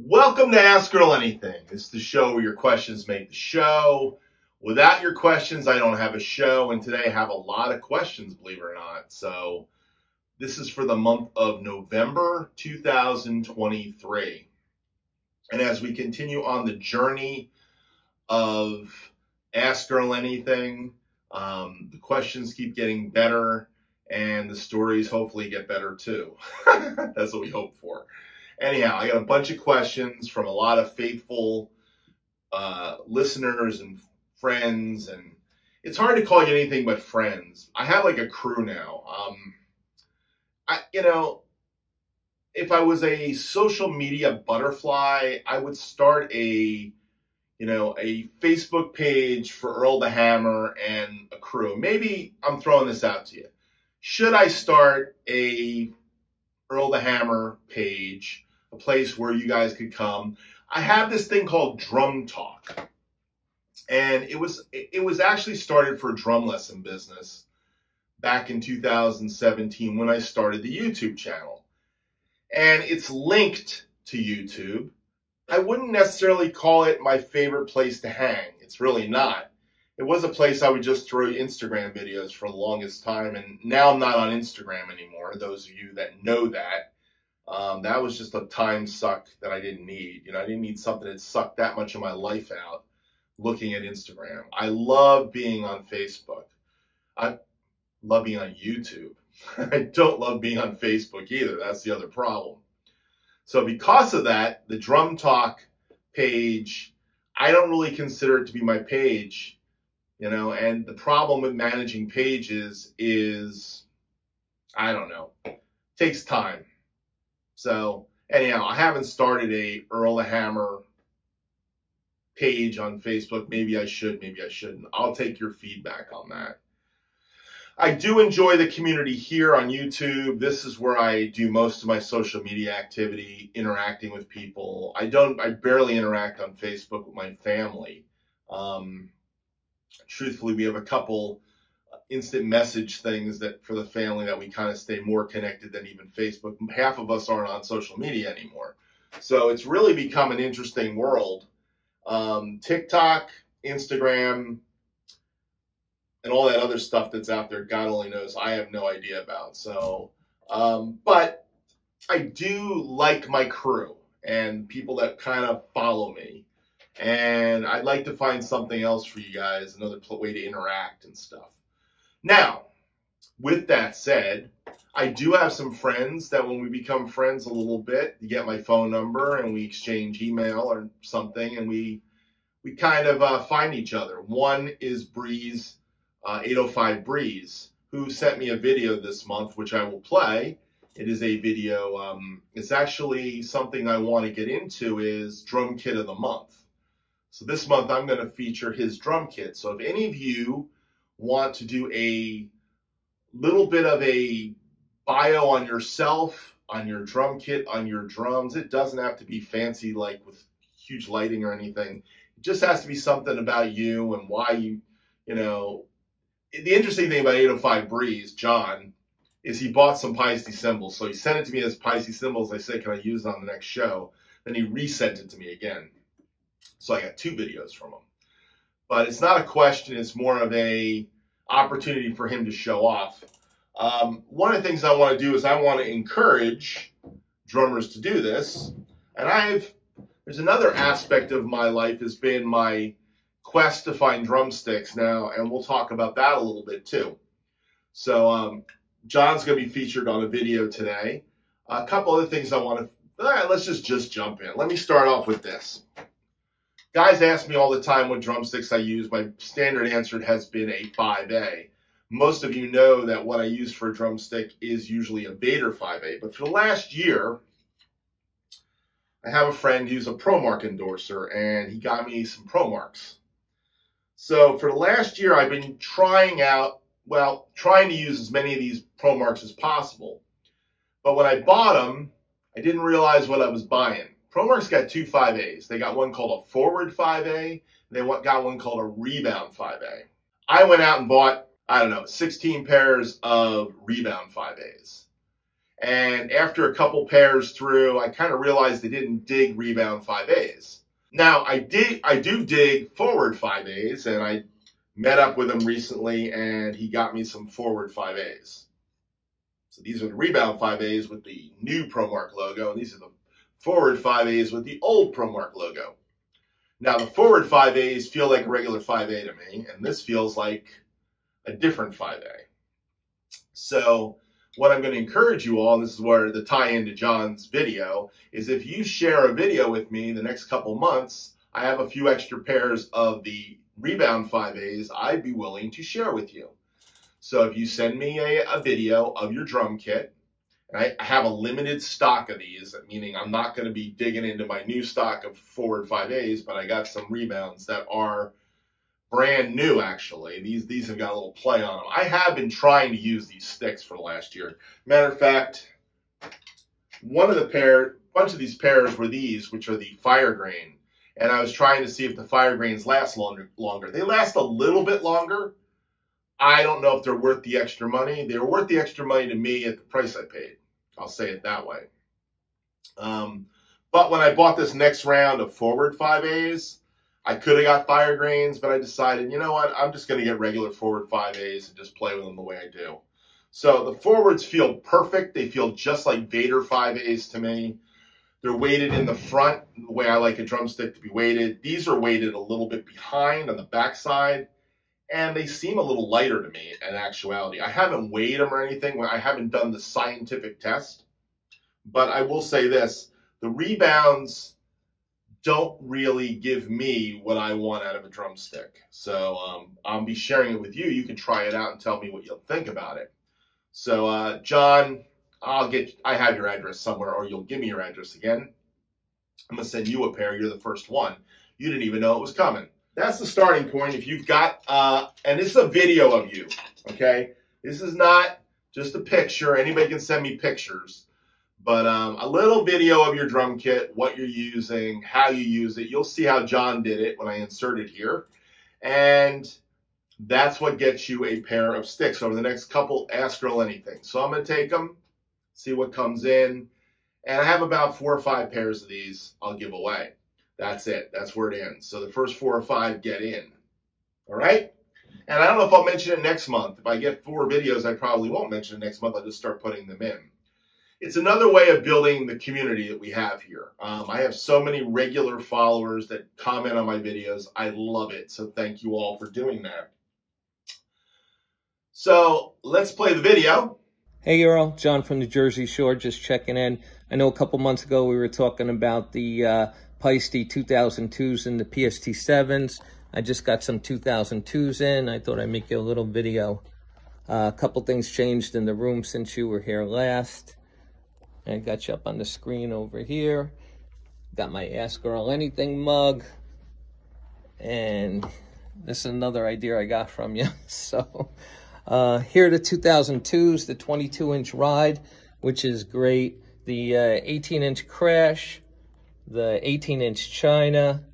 Welcome to Ask Earl Anything. This is the show where your questions make the show. Without your questions, I don't have a show, and today I have a lot of questions, believe it or not. So this is for the month of November 2023. And as we continue on the journey of Ask Earl Anything, the questions keep getting better, and the stories hopefully get better too. That's what we hope for. Anyhow, I got a bunch of questions from a lot of faithful listeners and friends, and it's hard to call you anything but friends. I have like a crew now. If I was a social media butterfly, I would start a Facebook page for Earl the Hammer and a crew. Maybe I'm throwing this out to you. Should I start a Earl the Hammer page, a place where you guys could come? I have this thing called Drum Talk, and it was actually started for drum lesson business back in 2017 when I started the YouTube channel, and it's linked to YouTube. I wouldn't necessarily call it my favorite place to hang. It's really not. It was a place I would just throw Instagram videos for the longest time, and now I'm not on Instagram anymore. Those of you that know that, that was just a time suck that I didn't need. I didn't need something that sucked that much of my life out looking at Instagram. I love being on Facebook. I love being on YouTube. I don't love being on Facebook either. That's the other problem. So because of that, the Drum Talk page, I don't really consider it to be my page. And the problem with managing pages is, I don't know, it takes time. So anyhow, I haven't started a Earl the Hammer page on Facebook. Maybe I should, maybe I shouldn't. I'll take your feedback on that. I do enjoy the community here on YouTube. This is where I do most of my social media activity, interacting with people. I barely interact on Facebook with my family. Truthfully, we have a couple instant message things that for the family that we kind of stay more connected than even Facebook. Half of us aren't on social media anymore. So it's really become an interesting world. TikTok, Instagram, and all that other stuff that's out there, God only knows, I have no idea about. So, but I do like my crew and people that kind of follow me. And I'd like to find something else for you guys, another way to interact and stuff. Now, with that said, I do have some friends that when we become friends a little bit, you get my phone number and we exchange email or something, and we kind of find each other. One is Breeze, 805 Breeze, who sent me a video this month, which I will play. It is a video, it's actually something I want to get into, is Drum Kit of the Month. So this month I'm going to feature his drum kit. So if any of you want to do a little bit of a bio on yourself, on your drum kit, on your drums, it doesn't have to be fancy like with huge lighting or anything. It just has to be something about you and why you know. The interesting thing about 805 Breeze, John, is he bought some Paiste cymbals. So he sent it to me as Paiste cymbals. I said, can I use it on the next show? Then he resent it to me again. So I got 2 videos from him. But it's not a question, it's more of a opportunity for him to show off. One of the things I want to do is I want to encourage drummers to do this. And there's another aspect of my life has been my quest to find drumsticks now, and we'll talk about that a little bit too. So John's going to be featured on a video today. A couple other things I want to, all right, let's just jump in. Let me start off with this. Guys ask me all the time what drumsticks I use. My standard answer has been a 5A. Most of you know that what I use for a drumstick is usually a Vader 5A. But for the last year, I have a friend who's a ProMark endorser, and he got me some ProMarks. So for the last year, I've been trying to use as many of these ProMarks as possible. But when I bought them, I didn't realize what I was buying. ProMark's got 2 5As. They got one called a forward 5A, and they got one called a rebound 5A. I went out and bought, I don't know, 16 pairs of rebound 5As. And after a couple pairs through, I kind of realized they didn't dig rebound 5As. Now, I do dig forward 5As, and I met up with him recently, and he got me some forward 5As. So these are the rebound 5As with the new ProMark logo, and these are the forward 5As with the old ProMark logo. Now, the forward 5As feel like a regular 5A to me, and this feels like a different 5A. So what I'm going to encourage you all, and this is where the tie-in to John's video, is if you share a video with me the next couple months, I have a few extra pairs of the rebound 5As I'd be willing to share with you. So if you send me a video of your drum kit, and I have a limited stock of these, meaning I'm not going to be digging into my new stock of forward 5As, but I got some rebounds that are brand new, actually. These have got a little play on them. I have been trying to use these sticks for the last year. Matter of fact, bunch of these pairs were these, which are the fire grain. And I was trying to see if the fire grains last longer. They last a little bit longer. I don't know if they're worth the extra money. They were worth the extra money to me at the price I paid. I'll say it that way. But when I bought this next round of forward 5As, I could have got fire grains, but I decided, you know what, I'm just going to get regular forward 5As and just play with them the way I do. So the forwards feel perfect. They feel just like Vader 5As to me. They're weighted in the front, the way I like a drumstick to be weighted. These are weighted a little bit behind on the backside, and they seem a little lighter to me in actuality. I haven't weighed them or anything. I haven't done the scientific test, but I will say this. The rebounds don't really give me what I want out of a drumstick. So I'll be sharing it with you. You can try it out and tell me what you'll think about it. So John, I have your address somewhere, or you'll give me your address again. I'm gonna send you a pair. You're the first one. You didn't even know it was coming. That's the starting point. If you've got, and this is a video of you, okay? This is not just a picture. Anybody can send me pictures. But a little video of your drum kit, what you're using, how you use it. You'll see how John did it when I insert it here. And that's what gets you a pair of sticks. Over the next couple, ask Earl anything. So I'm going to take them, see what comes in. And I have about 4 or 5 pairs of these I'll give away. That's it. That's where it ends. So the first 4 or 5 get in. All right? And I don't know if I'll mention it next month. If I get 4 videos, I probably won't mention it next month. I'll just start putting them in. It's another way of building the community that we have here. I have so many regular followers that comment on my videos. I love it. So thank you all for doing that. So let's play the video. Hey Earl, John from the Jersey Shore, just checking in. I know a couple months ago we were talking about the Paiste 2002s and the PST7s. I just got some 2002s in. I thought I'd make you a little video. A couple things changed in the room since you were here last. I got you up on the screen over here. Got my Ask Earl Anything mug. And this is another idea I got from you. So here are the 2002s, the 22-inch ride, which is great. The 18-inch crash, the 18-inch China,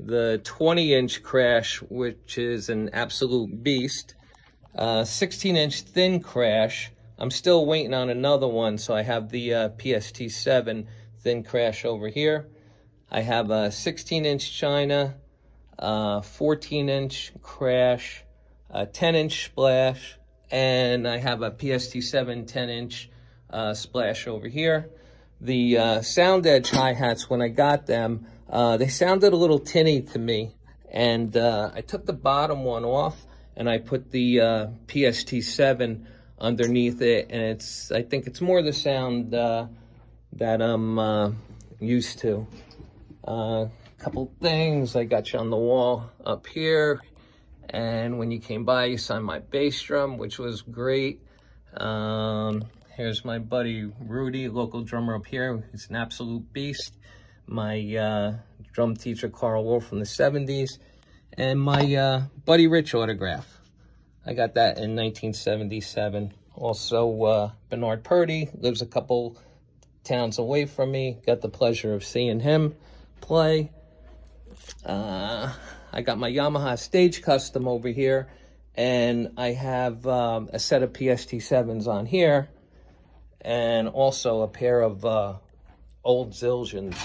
the 20-inch crash, which is an absolute beast. 16-inch thin crash. I'm still waiting on another one, so I have the PST7 thin crash over here. I have a 16-inch China, 14-inch crash, a 10-inch splash, and I have a PST7 10-inch splash over here. The Sound Edge hi-hats, when I got them, they sounded a little tinny to me, and I took the bottom one off, and I put the PST7 underneath it, and I think it's more the sound that I'm used to. Couple things, I got you on the wall up here, and when you came by, you signed my bass drum, which was great. Here's my buddy Rudy, local drummer up here. He's an absolute beast. My drum teacher Carl Wolf from the 70s, and my buddy Rich autograph. I got that in 1977. Also, Bernard Purdy lives a couple towns away from me. Got the pleasure of seeing him play. I got my Yamaha Stage Custom over here, and I have a set of PST7s on here. and also a pair of old Zildjians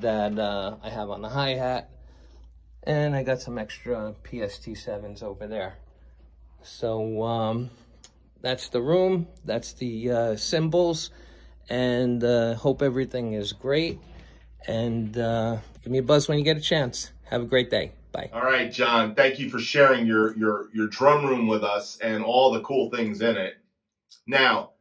that I have on the hi-hat. And I got some extra PST7s over there. So that's the room, that's the cymbals, and hope everything is great. And give me a buzz when you get a chance. Have a great day. Bye. All right, John, thank you for sharing your drum room with us and all the cool things in it. Now,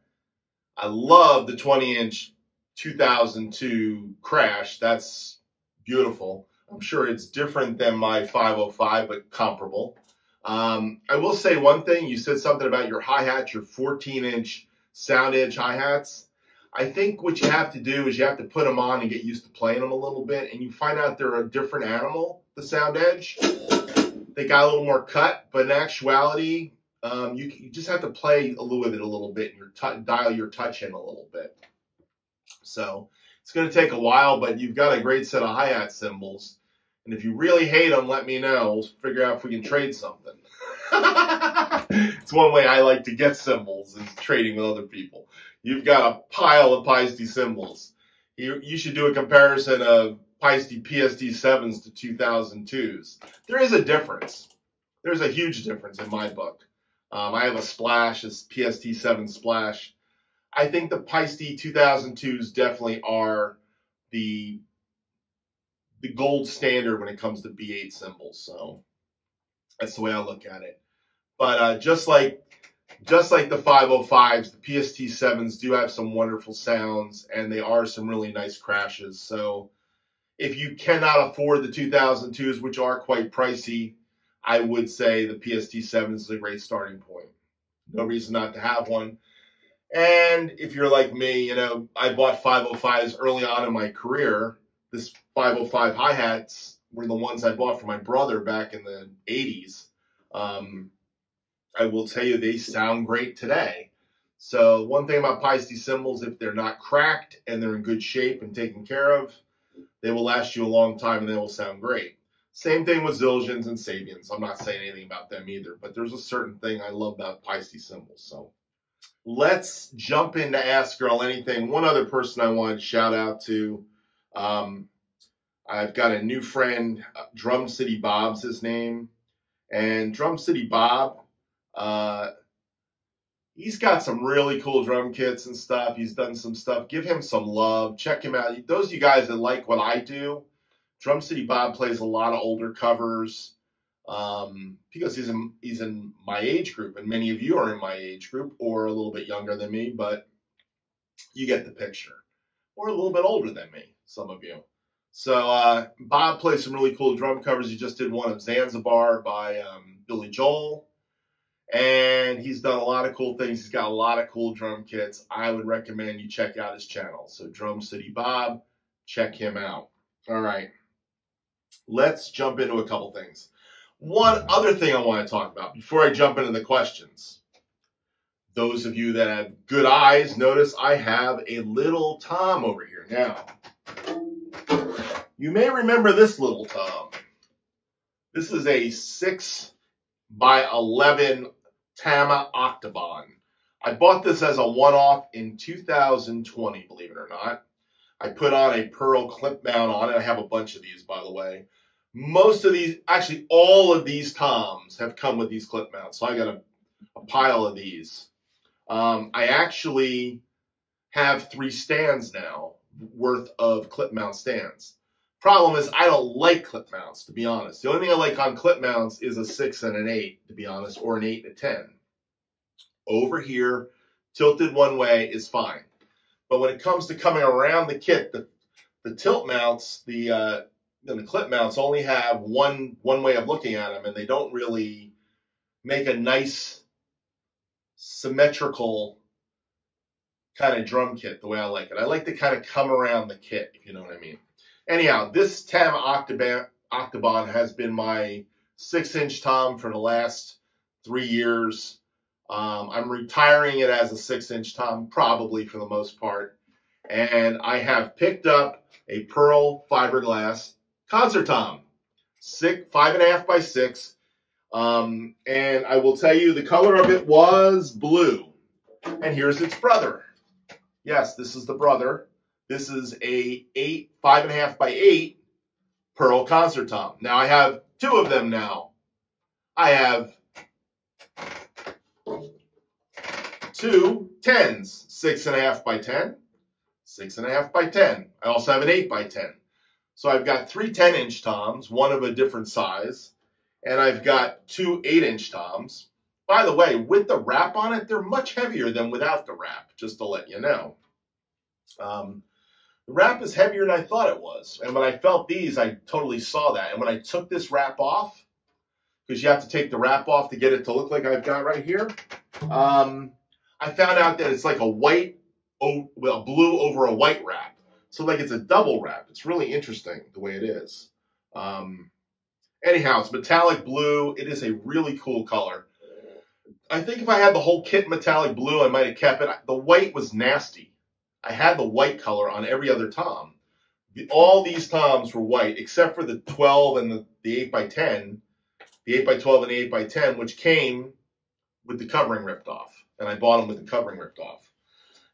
I love the 20-inch 2002 Crash. That's beautiful. I'm sure it's different than my 505, but comparable. I will say one thing. You said something about your hi-hats, your 14-inch Sound Edge hi-hats. I think what you have to do is you have to put them on and get used to playing them a little bit, and you find out they're a different animal, the Sound Edge. They got a little more cut, but in actuality, you just have to play with it a little bit and dial your touch in a little bit. So it's going to take a while, but you've got a great set of hi-hat cymbals. And if you really hate them, let me know. We'll figure out if we can trade something. It's one way I like to get cymbals, is trading with other people. You've got a pile of Paiste cymbals. You should do a comparison of Paiste PST7s to 2002s. There is a difference. There's a huge difference in my book. I have a Splash, a PST7 Splash. I think the Paiste 2002s definitely are the gold standard when it comes to B8 cymbals. So that's the way I look at it. But just like the 505s, the PST7s do have some wonderful sounds, and they are some really nice crashes. So if you cannot afford the 2002s, which are quite pricey, I would say the PST7 is a great starting point. No reason not to have one. And if you're like me, you know, I bought 505s early on in my career. This 505 hi-hats were the ones I bought for my brother back in the 80s. I will tell you, they sound great today. So one thing about Paiste cymbals, if they're not cracked and they're in good shape and taken care of, they will last you a long time and they will sound great. Same thing with Zildjians and Sabians. I'm not saying anything about them either, but there's a certain thing I love about Paiste cymbals. So let's jump into Ask Earl Anything. One other person I wanted to shout out to. I've got a new friend, Drum City Bob's his name. And Drum City Bob, he's got some really cool drum kits and stuff. He's done some stuff. Give him some love. Check him out. Those of you guys that like what I do, Drum City Bob plays a lot of older covers because he's in my age group, and many of you are in my age group or a little bit younger than me, but you get the picture. Or a little bit older than me, some of you. So Bob plays some really cool drum covers. He just did one of Zanzibar by Billy Joel. And he's done a lot of cool things. He's got a lot of cool drum kits. I would recommend you check out his channel. So Drum City Bob, check him out. All right. Let's jump into a couple things. One other thing I want to talk about before I jump into the questions. Those of you that have good eyes, notice I have a little tom over here. Now, you may remember this little tom. This is a 6x11 Tama Octobon. I bought this as a one-off in 2020, believe it or not. I put on a pearl clip mount on it. I have a bunch of these, by the way. Most of these, actually all of these toms have come with these clip mounts. So I got a pile of these. I actually have 3 stands now worth of clip mount stands. Problem is, I don't like clip mounts, to be honest. The only thing I like on clip mounts is a 6 and an 8, to be honest, or an 8 and a 10. Over here, tilted one way is fine. But when it comes to coming around the kit, the tilt mounts, the clip mounts only have one way of looking at them, and they don't really make a nice symmetrical kind of drum kit the way I like it. I like to kind of come around the kit, if you know what I mean. Anyhow, this Tama Octobon has been my 6-inch tom for the last 3 years. I'm retiring it as a 6-inch tom, probably for the most part. And I have picked up a Pearl Fiberglass concert tom, 5.5 by 6. And I will tell you the color of it was blue. And here's its brother. Yes, this is the brother. This is a 5.5 by 8 Pearl concert tom. Now I have two of them now. I have two 10s, 6.5 by 10, 6.5 by 10. I also have an 8 by 10. So I've got three 10-inch toms, one of a different size, and I've got two 8-inch toms. By the way, with the wrap on it, they're much heavier than without the wrap, just to let you know. The wrap is heavier than I thought it was. And when I felt these, I totally saw that. And when I took this wrap off, because you have to take the wrap off to get it to look like I've got right here, I found out that it's like a blue over a white wrap. So like it's a double wrap. It's really interesting the way it is. Anyhow, it's metallic blue. It is a really cool color. I think if I had the whole kit metallic blue, I might have kept it. The white was nasty. I had the white color on every other tom. All these toms were white, except for the 12 and the 8 by 10, the 8 by 12 and the 8 by 10, which came with the covering ripped off. And I bought them with the covering ripped off.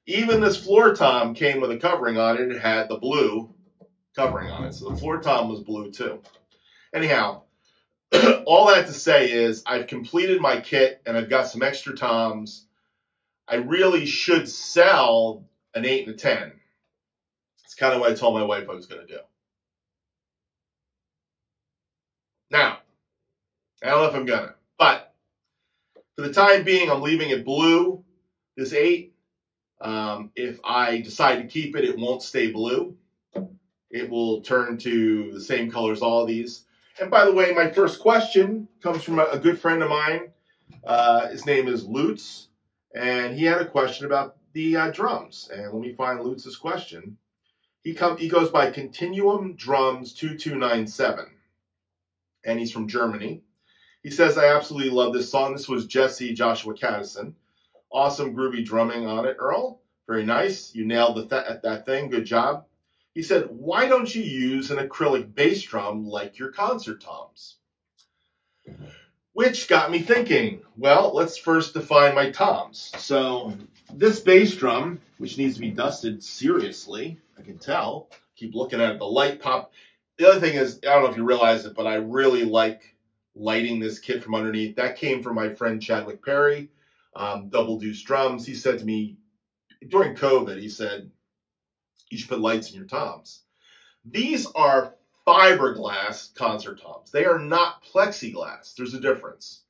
Even this floor tom came with a covering on it. It had the blue covering on it. So the floor tom was blue too. Anyhow, all that to say is I've completed my kit and I've got some extra toms. I really should sell an 8 and a 10. It's kind of what I told my wife I was going to do. Now, I don't know if I'm going to, but for the time being, I'm leaving it blue, this 8. If I decide to keep it, it won't stay blue. It will turn to the same color as all of these. And by the way, my first question comes from a good friend of mine. His name is Lutz, and he had a question about the drums. And let me find Lutz's question. He goes by Continuum Drums 2297, and he's from Germany. He says, I absolutely love this song. This was Jesse Joshua Caddison. Awesome groovy drumming on it, Earl. Very nice. You nailed that thing. Good job. He said, why don't you use an acrylic bass drum like your concert toms? Which got me thinking, well, let's first define my toms. So this bass drum, which needs to be dusted seriously, I can tell. Keep looking at it, the light pop. The other thing is, I don't know if you realize it, but I really like lighting this kit from underneath. That came from my friend Chadwick Perry, Double Deuce Drums. He said to me, during COVID, he said, you should put lights in your toms. These are fiberglass concert toms. They are not plexiglass. There's a difference.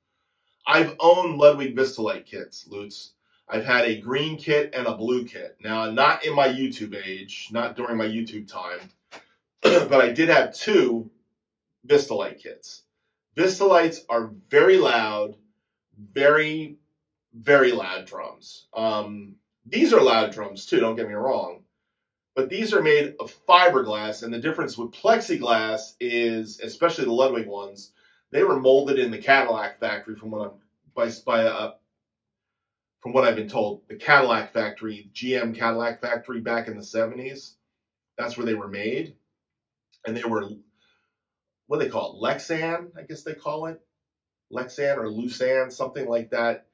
I've owned Ludwig Vistalite kits, Lutz. I've had a green kit and a blue kit. Now, not in my YouTube age, not during my YouTube time, but I did have two Vistalite kits. Vistalites are very loud, very, very loud drums. These are loud drums too, don't get me wrong. But these are made of fiberglass, and the difference with plexiglass is, especially the Ludwig ones, they were molded in the Cadillac factory from what I've been told. The Cadillac factory, GM Cadillac factory back in the 70s, that's where they were made. And they were, what do they call it? Lexan, I guess they call it. Lexan or Lusan, something like that.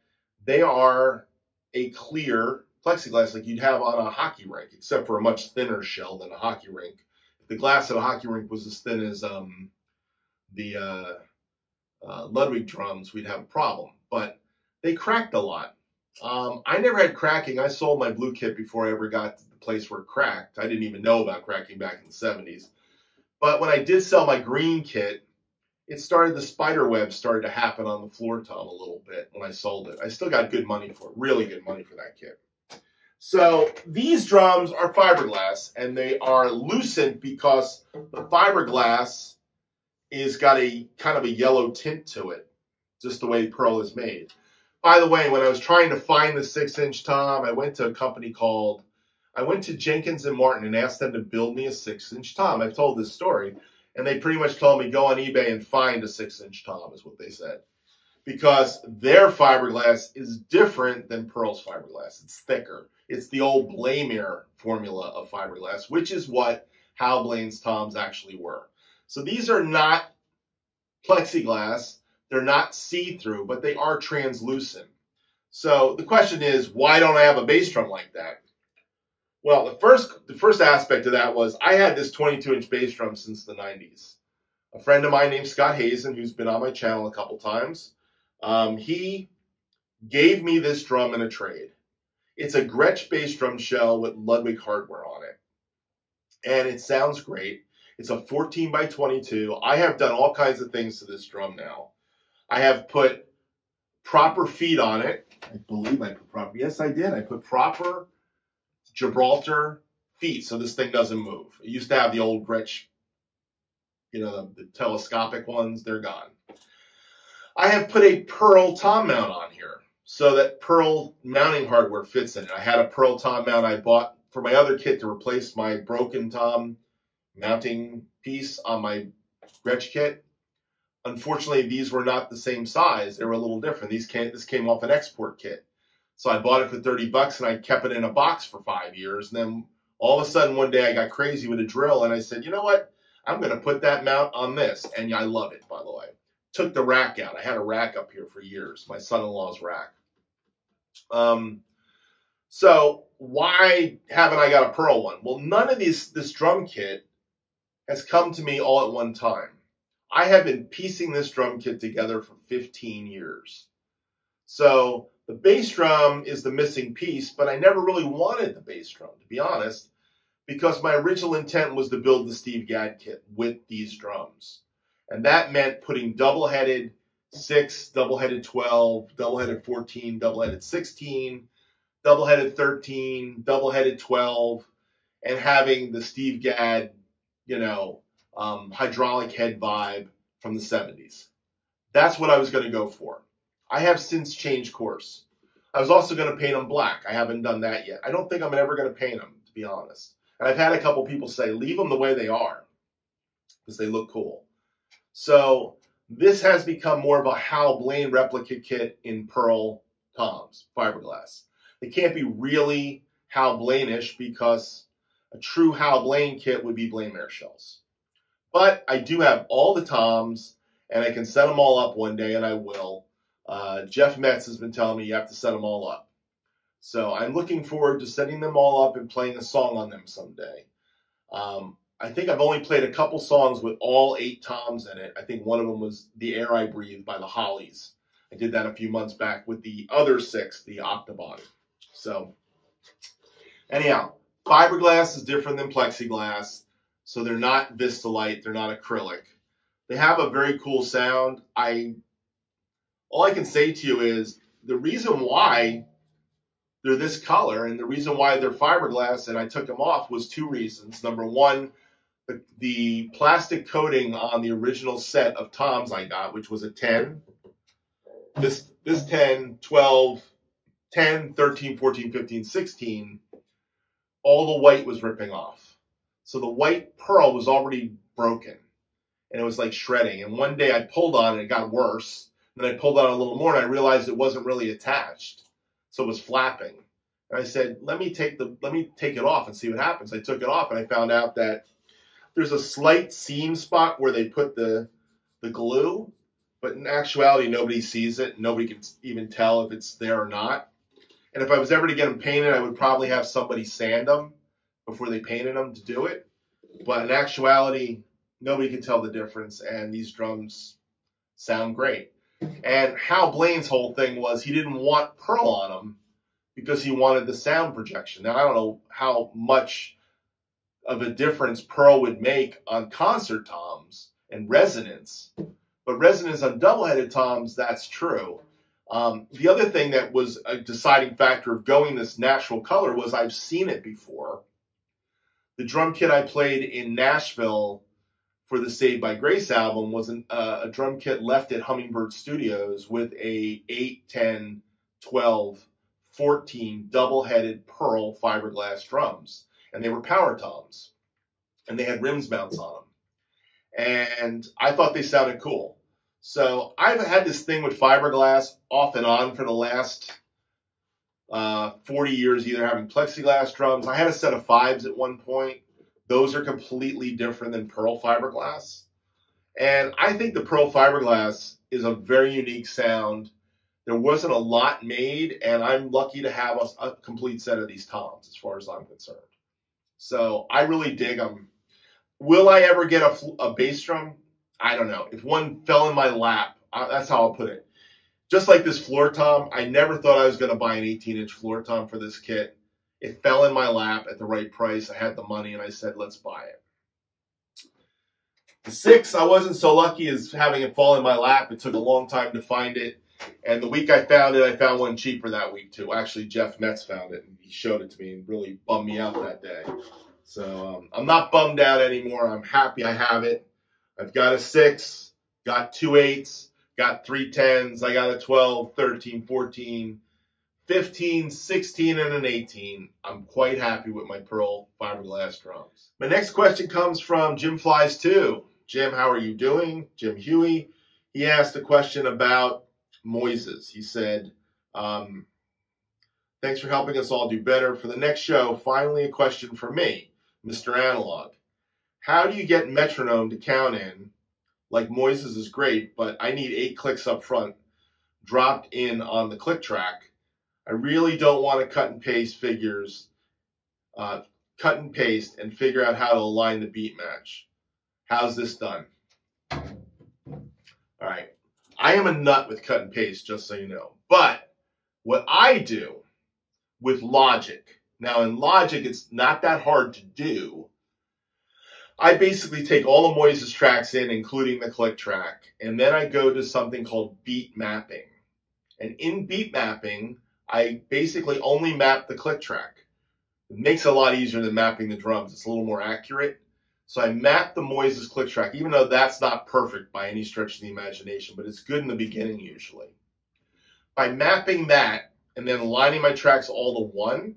They are a clear plexiglass like you'd have on a hockey rink, except for a much thinner shell than a hockey rink. If the glass at a hockey rink was as thin as the Ludwig drums, we'd have a problem. But they cracked a lot. I never had cracking. I sold my blue kit before I ever got to the place where it cracked. I didn't even know about cracking back in the 70s. But when I did sell my green kit, the spider web started to happen on the floor tom a little bit when I sold it. I still got good money for it, really good money for that kit. So these drums are fiberglass, and they are lucent because the fiberglass is got a kind of a yellow tint to it, just the way Pearl is made. By the way, when I was trying to find the 6-inch tom, I went to a company I went to Jenkins and Martin and asked them to build me a 6-inch tom. I've told this story, and they pretty much told me go on eBay and find a 6-inch tom, is what they said. Because their fiberglass is different than Pearl's fiberglass. It's thicker. It's the old Blamire formula of fiberglass, which is what Hal Blaine's toms actually were. So these are not plexiglass. They're not see-through, but they are translucent. So the question is, why don't I have a bass drum like that? Well, the first aspect of that was I had this 22-inch bass drum since the 90s. A friend of mine named Scott Hazen, who's been on my channel a couple times, he gave me this drum in a trade. It's a Gretsch bass drum shell with Ludwig hardware on it. And it sounds great. It's a 14 by 22. I have done all kinds of things to this drum now. I have put proper feet on it. I believe I put proper. Yes, I did. I put proper Gibraltar feet so this thing doesn't move. It used to have the old Gretsch, you know, the telescopic ones. They're gone. I have put a Pearl tom mount on here so that Pearl mounting hardware fits in it. I had a Pearl tom mount I bought for my other kit to replace my broken tom mounting piece on my Gretsch kit. Unfortunately, these were not the same size. They were a little different. This came off an export kit. So I bought it for 30 bucks and I kept it in a box for 5 years. And then all of a sudden one day I got crazy with a drill and I said, you know what? I'm going to put that mount on this. And I love it, by the way. Took the rack out. I had a rack up here for years, my son-in-law's rack. So why haven't I got a Pearl one? Well, none of this drum kit has come to me all at one time. I have been piecing this drum kit together for 15 years. So the bass drum is the missing piece, but I never really wanted the bass drum, to be honest, because my original intent was to build the Steve Gadd kit with these drums. And that meant putting double-headed 6, double-headed 12, double-headed 14, double-headed 16, double-headed 13, double-headed 12, and having the Steve Gadd, you know, hydraulic head vibe from the 70s. That's what I was going to go for. I have since changed course. I was also going to paint them black. I haven't done that yet. I don't think I'm ever going to paint them, to be honest. And I've had a couple people say, leave them the way they are, because they look cool. So this has become more of a Hal Blaine replica kit in Pearl toms, fiberglass. They can't be really Hal Blaine-ish because a true Hal Blaine kit would be Blaine Mare shells. But I do have all the toms, and I can set them all up one day, and I will. Jeff Metz has been telling me you have to set them all up. So I'm looking forward to setting them all up and playing a song on them someday. I think I've only played a couple songs with all 8 toms in it. I think one of them was The Air I Breathe by the Hollies. I did that a few months back with the other 6, the Octobot. So anyhow, fiberglass is different than plexiglass. So they're not Vistalite, they're not acrylic. They have a very cool sound. All I can say to you is the reason why they're this color and the reason why they're fiberglass and I took them off was 2 reasons. Number one, the plastic coating on the original set of toms I got, which was a 10, this 10, 12, 10, 13, 14, 15, 16, all the white was ripping off. So the white pearl was already broken and it was like shredding. And one day I pulled on it, it got worse. Then I pulled on it a little more and I realized it wasn't really attached. So it was flapping. And I said, let me take it off and see what happens. I took it off and I found out that there's a slight seam spot where they put the glue, but in actuality, nobody sees it. Nobody can even tell if it's there or not. And if I was ever to get them painted, I would probably have somebody sand them before they painted them to do it. But in actuality, nobody can tell the difference, and these drums sound great. And Hal Blaine's whole thing was he didn't want pearl on them because he wanted the sound projection. Now, I don't know how much of a difference pearl would make on concert toms and resonance, but resonance on double-headed toms, that's true. The other thing that was a deciding factor of going this natural color was I've seen it before. The drum kit I played in Nashville for the Saved by Grace album was a drum kit left at Hummingbird Studios with a 8, 10, 12, 14 double-headed pearl fiberglass drums. And they were power toms. And they had rims mounts on them. And I thought they sounded cool. So I've had this thing with fiberglass off and on for the last 40 years, either having plexiglass drums. I had a set of 5s at one point. Those are completely different than pearl fiberglass. And I think the pearl fiberglass is a very unique sound. There wasn't a lot made, and I'm lucky to have a complete set of these toms as far as I'm concerned. So I really dig them. Will I ever get a bass drum? I don't know. If one fell in my lap, that's how I'll put it. Just like this floor tom, I never thought I was going to buy an 18-inch floor tom for this kit. It fell in my lap at the right price. I had the money, and I said, let's buy it. The 6, I wasn't so lucky as having it fall in my lap. It took a long time to find it. And the week I found it, I found one cheaper that week, too. Actually, Jeff Metz found it, and he showed it to me and really bummed me out that day. So I'm not bummed out anymore. I'm happy I have it. I've got a 6, got 2 8s, got 3 10s. I got a 12, 13, 14, 15, 16, and an 18. I'm quite happy with my Pearl fiberglass drums. My next question comes from Jim Flies 2. Jim, how are you doing? Jim Huey. He asked a question about Moises. He said, thanks for helping us all do better. For the next show, finally a question for me, Mr. Analog. How do you get metronome to count in? Like Moises is great, but I need 8 clicks up front dropped in on the click track. I really don't want to cut and paste figures, cut and paste and figure out how to align the beat match. How's this done? All right. I am a nut with cut and paste, just so you know. But what I do with Logic, now in Logic it's not that hard to do. I basically take all the Moises tracks in, including the click track, and then I go to something called beat mapping. And in beat mapping, I basically only map the click track. It makes it a lot easier than mapping the drums. It's a little more accurate. So I map the Moises click track, even though that's not perfect by any stretch of the imagination, but it's good in the beginning usually. By mapping that and then aligning my tracks all to 1,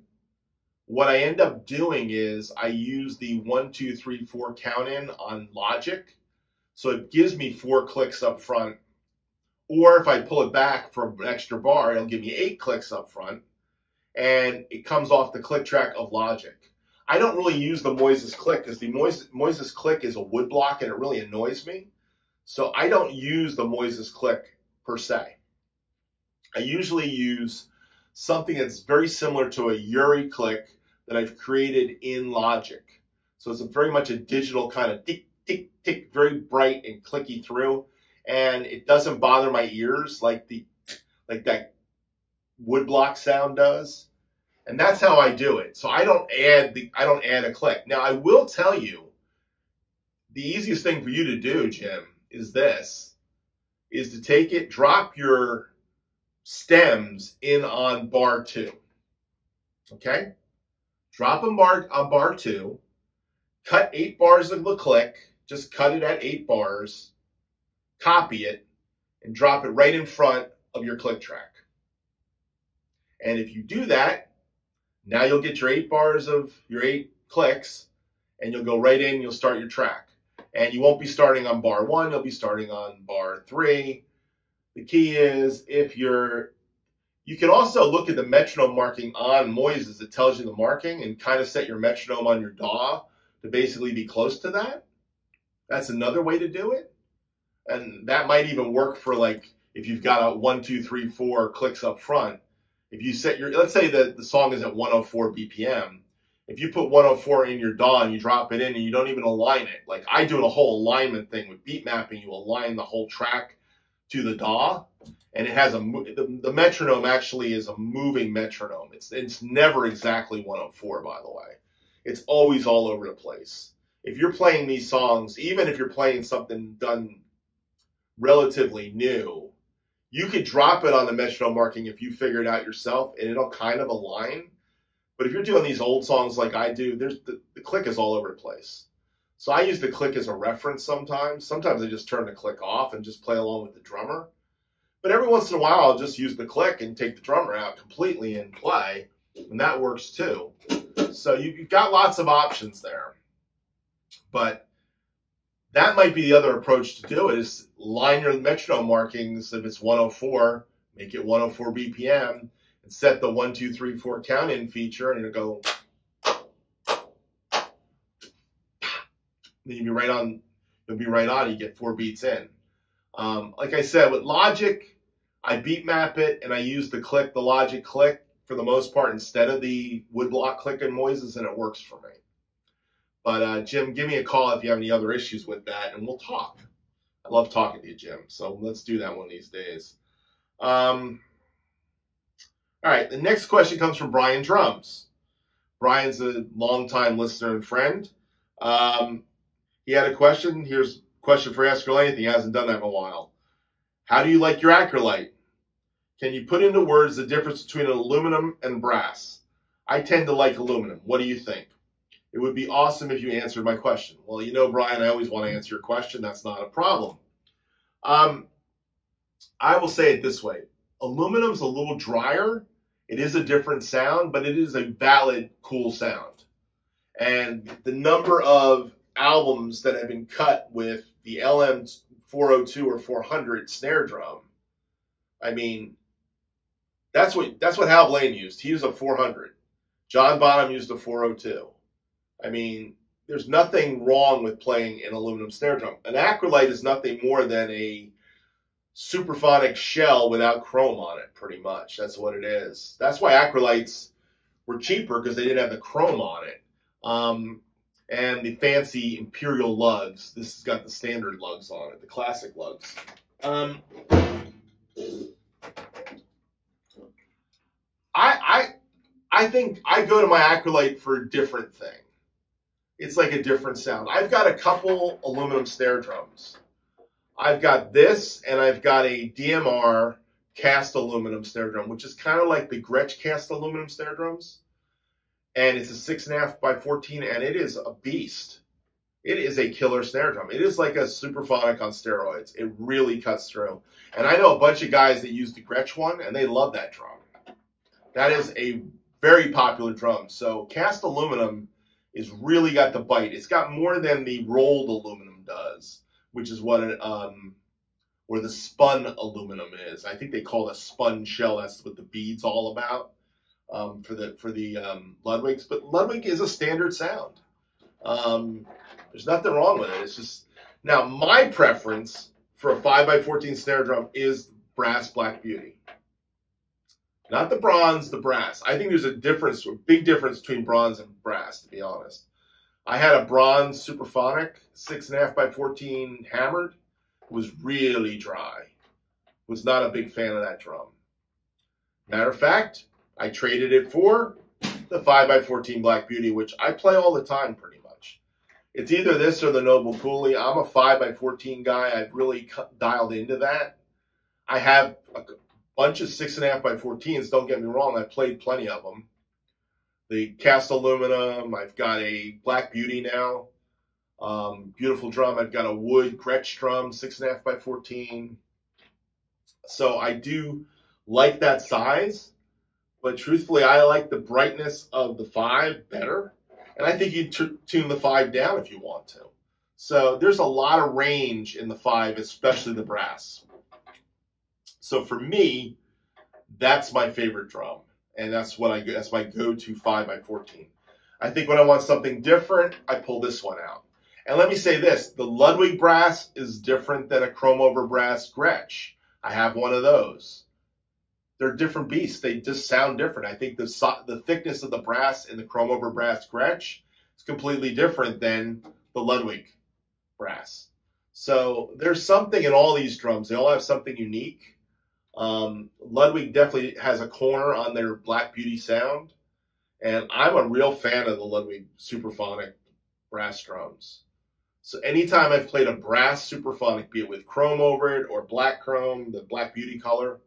what I end up doing is I use the 1, 2, 3, 4 count in on Logic. So it gives me 4 clicks up front. Or if I pull it back for an extra bar, it'll give me 8 clicks up front. And it comes off the click track of Logic. I don't really use the Moises click because the Moises click is a wood block and it really annoys me. So I don't use the Moises click per se. I usually use something that's very similar to a Uri click that I've created in Logic. So it's very much a digital kind of tick, tick, tick, very bright and clicky through. And it doesn't bother my ears like that woodblock sound does. And that's how I do it. So I don't add a click. Now I will tell you, the easiest thing for you to do, Jim, is to take it, drop your stems in on bar 2. Okay? Drop them on bar 2, cut 8 bars of the click, just cut it at 8 bars, copy it, and drop it right in front of your click track. And if you do that, now you'll get your 8 bars of your 8 clicks, and you'll go right in, you'll start your track. And you won't be starting on bar 1, you'll be starting on bar 3. The key is you can also look at the metronome marking on Moises that tells you the marking and kind of set your metronome on your DAW to basically be close to that. That's another way to do it. And that might even work for like if you've got a 1, 2, 3, 4 clicks up front. If you set let's say that the song is at 104 BPM. If you put 104 in your DAW and you drop it in and you don't even align it, like I do a whole alignment thing with beat mapping, you align the whole track to the DAW, and it has the metronome actually is a moving metronome. It's never exactly 104, by the way. It's always all over the place. If you're playing these songs, even if you're playing something done relatively new, you could drop it on the metronome marking if you figure it out yourself, and it'll kind of align. But if you're doing these old songs like I do, the click is all over the place. So I use the click as a reference sometimes. Sometimes I just turn the click off and just play along with the drummer. But every once in a while, I'll just use the click and take the drummer out completely and play, and that works too. So you've got lots of options there. But that might be the other approach to do it, is line your metronome markings. If it's 104, make it 104 BPM, and set the 1, 2, 3, 4 count in feature, and it'll go. Then you'll be right on. You'll be right on. You get 4 beats in. Like I said, with Logic, I beat map it and I use the Logic click for the most part instead of the woodblock click in Moises, and it works for me. But Jim, give me a call if you have any other issues with that, and we'll talk. I love talking to you, Jim. So let's do that one of these days. All right, the next question comes from Brian Drums. Brian's a longtime listener and friend. He had a question. Here's a question for Ask Earl Anything. He hasn't done that in a while. How do you like your acrylite? Can you put into words the difference between aluminum and brass? I tend to like aluminum. What do you think? It would be awesome if you answered my question. Well, you know, Brian, I always want to answer your question. That's not a problem. I will say it this way. Aluminum's a little drier. It is a different sound, but it is a valid, cool sound. And the number of albums that have been cut with the LM 402 or 400 snare drum, I mean, that's what Hal Blaine used. He used a 400. John Bonham used a 402. I mean, there's nothing wrong with playing an aluminum snare drum. An acrylite is nothing more than a superphonic shell without chrome on it, pretty much. That's what it is. That's why acrylites were cheaper, because they didn't have the chrome on it. And the fancy imperial lugs. This has got the standard lugs on it, the classic lugs. I think I go to my acrylite for a different thing. It's like a different sound. I've got a couple aluminum snare drums. I've got this, and I've got a DMR cast aluminum snare drum, which is kind of like the Gretsch cast aluminum snare drums. And it's a 6.5 by 14, and it is a beast. It is a killer snare drum. It is like a superphonic on steroids. It really cuts through. And I know a bunch of guys that use the Gretsch one, and they love that drum. That is a very popular drum. So cast aluminum is really got the bite. It's got more than the rolled aluminum does, which is what it, or the spun aluminum is. I think they call it a spun shell. That's what the bead's all about for the Ludwigs. But Ludwig is a standard sound. There's nothing wrong with it. It's just, now my preference for a 5x14 snare drum is brass Black Beauty. Not the bronze, the brass. I think there's a difference, a big difference between bronze and brass, to be honest. I had a bronze superphonic 6.5 by 14 hammered. It was really dry. Was not a big fan of that drum. Matter of fact, I traded it for the 5x14 Black Beauty, which I play all the time pretty much. It's either this or the Noble Cooley. I'm a 5x14 guy. I've really dialed into that. I have a bunch of 6.5 by 14s. Don't get me wrong. I played plenty of them. The cast aluminum. I've got a Black Beauty now. Beautiful drum. I've got a wood Gretsch drum, 6.5 by 14. So I do like that size, but truthfully, I like the brightness of the 5 better. And I think you tune the 5 down if you want to. So there's a lot of range in the 5, especially the brass. So for me, that's my favorite drum, and that's my go-to 5x14. I think when I want something different, I pull this one out. And let me say this: the Ludwig brass is different than a chrome over brass Gretsch. I have one of those. They're different beasts. They just sound different. I think the thickness of the brass in the chrome over brass Gretsch is completely different than the Ludwig brass. So there's something in all these drums. They all have something unique. Ludwig definitely has a corner on their Black Beauty sound, and I'm a real fan of the Ludwig superphonic brass drums. So anytime I've played a brass superphonic, be it with chrome over it or black chrome, the Black Beauty color,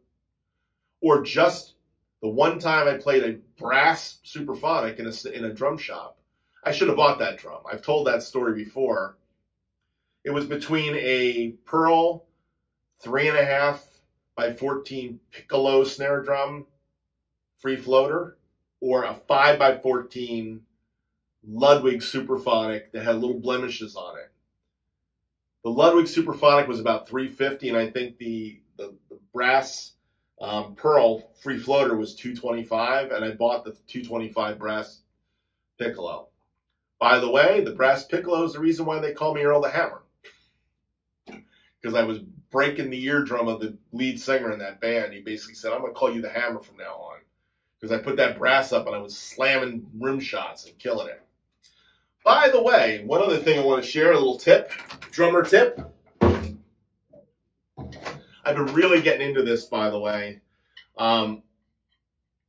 or just the one time I played a brass superphonic in a drum shop, I should have bought that drum. I've told that story before. It was between a Pearl 3.5 by 14 piccolo snare drum, free floater, or a 5 by 14 Ludwig superphonic that had little blemishes on it. The Ludwig superphonic was about $350, and I think the brass Pearl free floater was $225, and I bought the $225 brass piccolo. By the way, the brass piccolo is the reason why they call me Earl the Hammer, because I was breaking the eardrum of the lead singer in that band. He basically said, "I'm going to call you the Hammer from now on," because I put that brass up and I was slamming rim shots and killing it. By the way, one other thing I want to share, a little tip, drummer tip. I've been really getting into this, by the way. One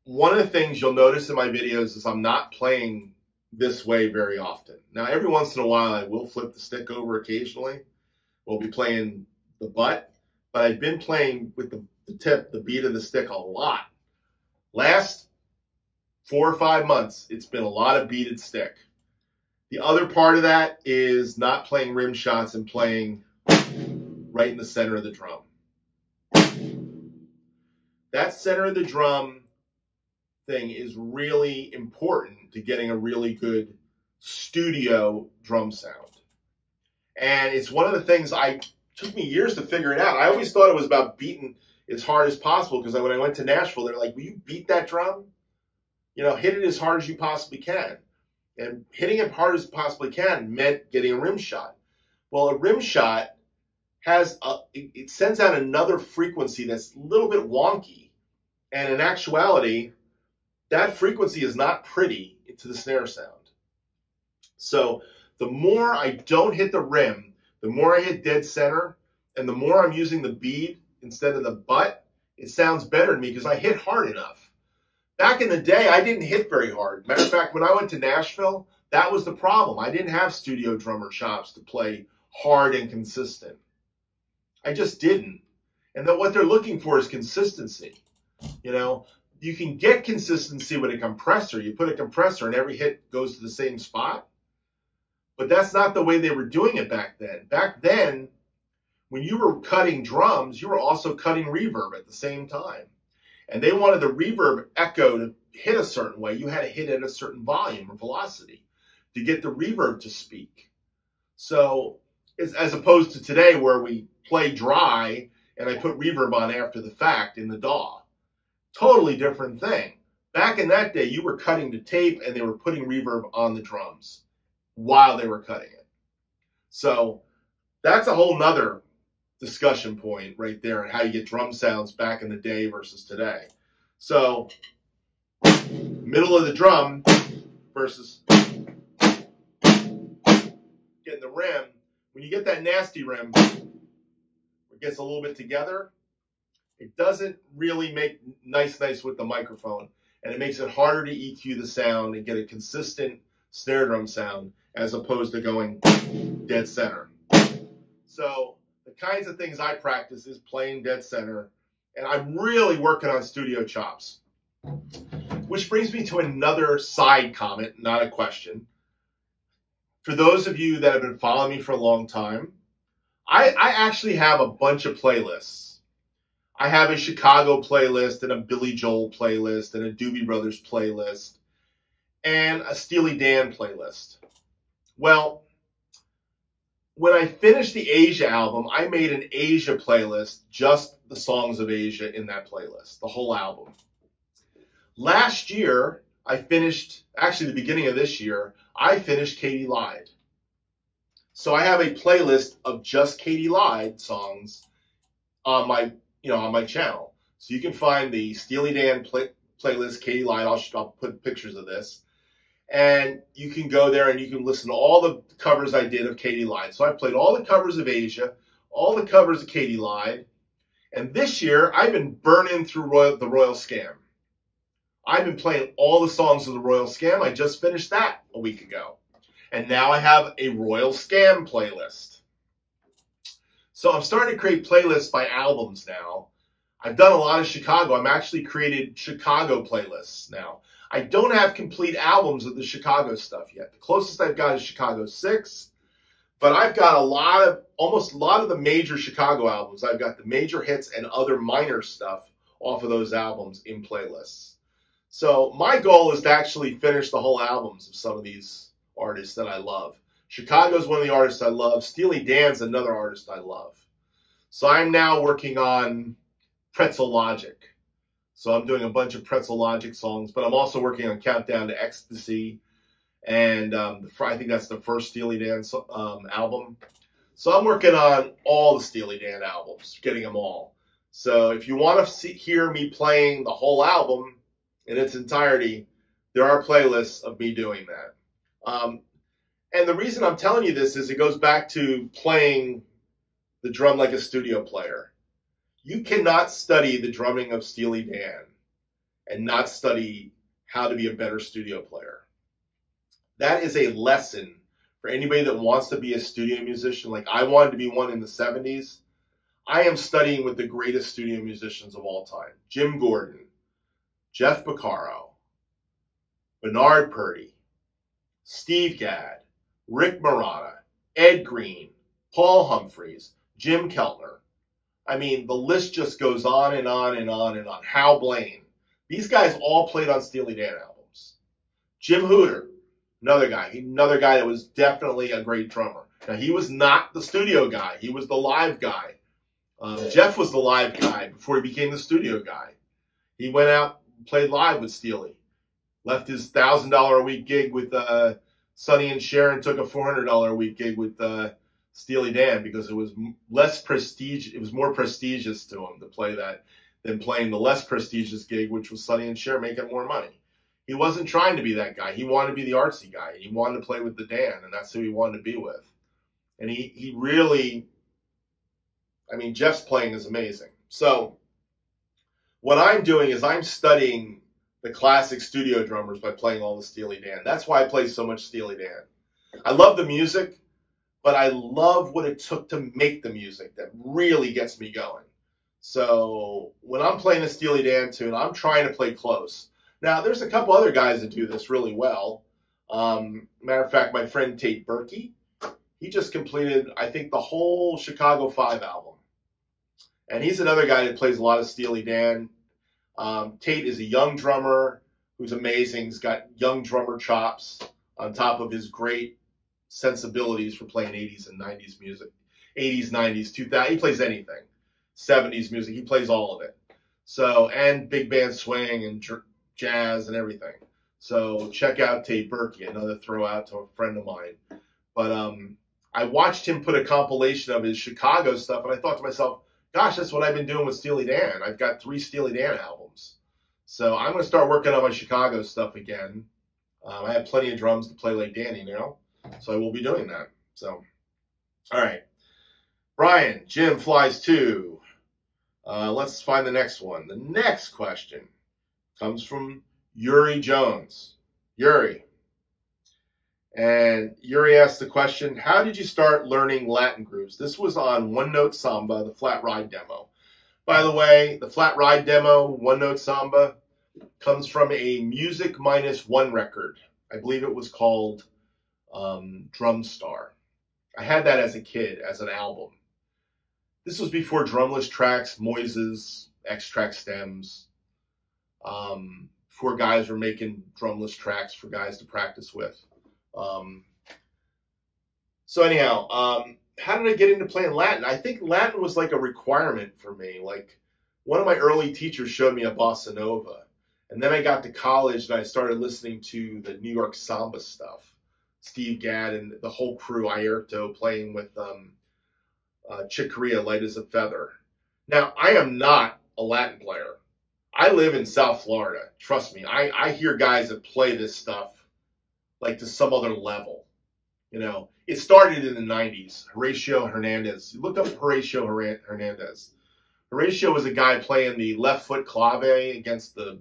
of the things you'll notice in my videos is I'm not playing this way very often. Now, every once in a while, I will flip the stick over occasionally. We'll be playing the butt, but I've been playing with the tip, the beat of the stick a lot. Last 4 or 5 months, it's been a lot of beaded stick. The other part of that is not playing rim shots and playing right in the center of the drum. That center of the drum thing is really important to getting a really good studio drum sound. And it's one of the things took me years to figure it out. I always thought it was about beating as hard as possible, because when I went to Nashville, they're like, will you beat that drum? You know, hit it as hard as you possibly can. And hitting it hard as possibly can meant getting a rim shot. Well, a rim shot it sends out another frequency that's a little bit wonky. And in actuality, that frequency is not pretty to the snare sound. So the more I don't hit the rim, the more I hit dead center, and the more I'm using the bead instead of the butt, it sounds better to me because I hit hard enough. Back in the day, I didn't hit very hard. Matter of fact, when I went to Nashville, that was the problem. I didn't have studio drummer chops to play hard and consistent. I just didn't. And then what they're looking for is consistency. You know, you can get consistency with a compressor. You put a compressor and every hit goes to the same spot. But that's not the way they were doing it back then. Back then, when you were cutting drums, you were also cutting reverb at the same time. And they wanted the reverb echo to hit a certain way. You had to hit at a certain volume or velocity to get the reverb to speak. So as opposed to today where we play dry and I put reverb on after the fact in the DAW. Totally different thing. Back in that day, you were cutting to tape and they were putting reverb on the drums while they were cutting it. So that's a whole nother discussion point right there on how you get drum sounds back in the day versus today. So middle of the drum versus getting the rim. When you get that nasty rim, it gets a little bit together, it doesn't really make nice with the microphone, and it makes it harder to EQ the sound and get a consistent snare drum sound as opposed to going dead center. So the kinds of things I practice is playing dead center, and I'm really working on studio chops. Which brings me to another side comment, not a question. For those of you that have been following me for a long time, I actually have a bunch of playlists. I have a Chicago playlist and a Billy Joel playlist and a Doobie Brothers playlist and a Steely Dan playlist. Well, when I finished the Asia album, I made an Asia playlist, just the songs of Asia in that playlist, the whole album. Last year, actually the beginning of this year, I finished Katy Lied. So I have a playlist of just Katy Lied songs on my channel. So you can find the Steely Dan playlist, Katy Lied. I'll put pictures of this. And you can go there and you can listen to all the covers I did of Katy Lied. So I've played all the covers of Asia, all the covers of Katy Lied. And this year, I've been burning through the Royal Scam. I've been playing all the songs of the Royal Scam. I just finished that a week ago. And now I have a Royal Scam playlist. So I'm starting to create playlists by albums now. I've done a lot of Chicago. I'm actually created Chicago playlists now. I don't have complete albums of the Chicago stuff yet. The closest I've got is Chicago 6. But I've got almost a lot of the major Chicago albums. I've got the major hits and other minor stuff off of those albums in playlists. So my goal is to actually finish the whole albums of some of these artists that I love. Chicago's one of the artists I love. Steely Dan's another artist I love. So I'm now working on Pretzel Logic. So I'm doing a bunch of Pretzel Logic songs, but I'm also working on Countdown to Ecstasy. And I think that's the first Steely Dan album. So I'm working on all the Steely Dan albums, getting them all. So if you want to hear me playing the whole album in its entirety, there are playlists of me doing that. And the reason I'm telling you this is it goes back to playing the drum like a studio player. You cannot study the drumming of Steely Dan and not study how to be a better studio player. That is a lesson for anybody that wants to be a studio musician. Like I wanted to be one in the 70s. I am studying with the greatest studio musicians of all time. Jim Gordon, Jeff Beccaro, Bernard Purdy, Steve Gadd, Rick Marotta, Ed Green, Paul Humphreys, Jim Keltner. I mean, the list just goes on and on and on and on. Hal Blaine. These guys all played on Steely Dan albums. Jim Hooter, another guy that was definitely a great drummer. Now, he was not the studio guy. He was the live guy. Jeff was the live guy before he became the studio guy. He went out and played live with Steely. Left his $1,000 a week gig with Sonny and Cher and took a $400 a week gig with Steely Dan because it was less prestige. It was more prestigious to him to play that than playing the less prestigious gig, which was Sonny and Cher making more money. He wasn't trying to be that guy. He wanted to be the artsy guy. He wanted to play with the Dan, and that's who he wanted to be with. And he really, I mean, Jeff's playing is amazing. So what I'm doing is I'm studying the classic studio drummers by playing all the Steely Dan. That's why I play so much Steely Dan. I love the music, but I love what it took to make the music that really gets me going. So when I'm playing a Steely Dan tune, I'm trying to play close. Now, there's a couple other guys that do this really well. Matter of fact, my friend Tate Berkey, he just completed, I think, the whole Chicago 5 album. And he's another guy that plays a lot of Steely Dan. Tate is a young drummer who's amazing. He's got young drummer chops on top of his great sensibilities for playing 80s and 90s music. 80s, 90s, 2000. He plays anything. 70s music. He plays all of it. So, and big band swing and jazz and everything. So check out Tate Berkey, another throw out to a friend of mine. But I watched him put a compilation of his Chicago stuff, and I thought to myself, gosh, that's what I've been doing with Steely Dan. I've got 3 Steely Dan albums. So I'm going to start working on my Chicago stuff again. I have plenty of drums to play like Danny now, so I will be doing that. So, all right. Brian, Jim flies too. Let's find the next one. The next question comes from Yuri Jones. Yuri. And Yuri asked the question, how did you start learning Latin grooves? This was on One Note Samba, the Flat Ride demo. By the way, the Flat Ride demo, One Note Samba, comes from a Music -1 record. I believe it was called Drum Star. I had that as a kid, as an album. This was before drumless tracks, Moises, X-Track stems. Before guys were making drumless tracks for guys to practice with. So anyhow, how did I get into playing Latin? I think Latin was like a requirement for me. Like one of my early teachers showed me a bossa nova, and then I got to college and I started listening to the New York samba stuff. Steve Gadd and the whole crew, Ayrto, playing with Chick Corea, Light as a Feather. Now, I am not a Latin player. I live in South Florida. Trust me, I hear guys that play this stuff like to some other level. You know, it started in the 90s. Horatio Hernandez. Look up Horatio Hernandez. Horatio was a guy playing the left foot clave against the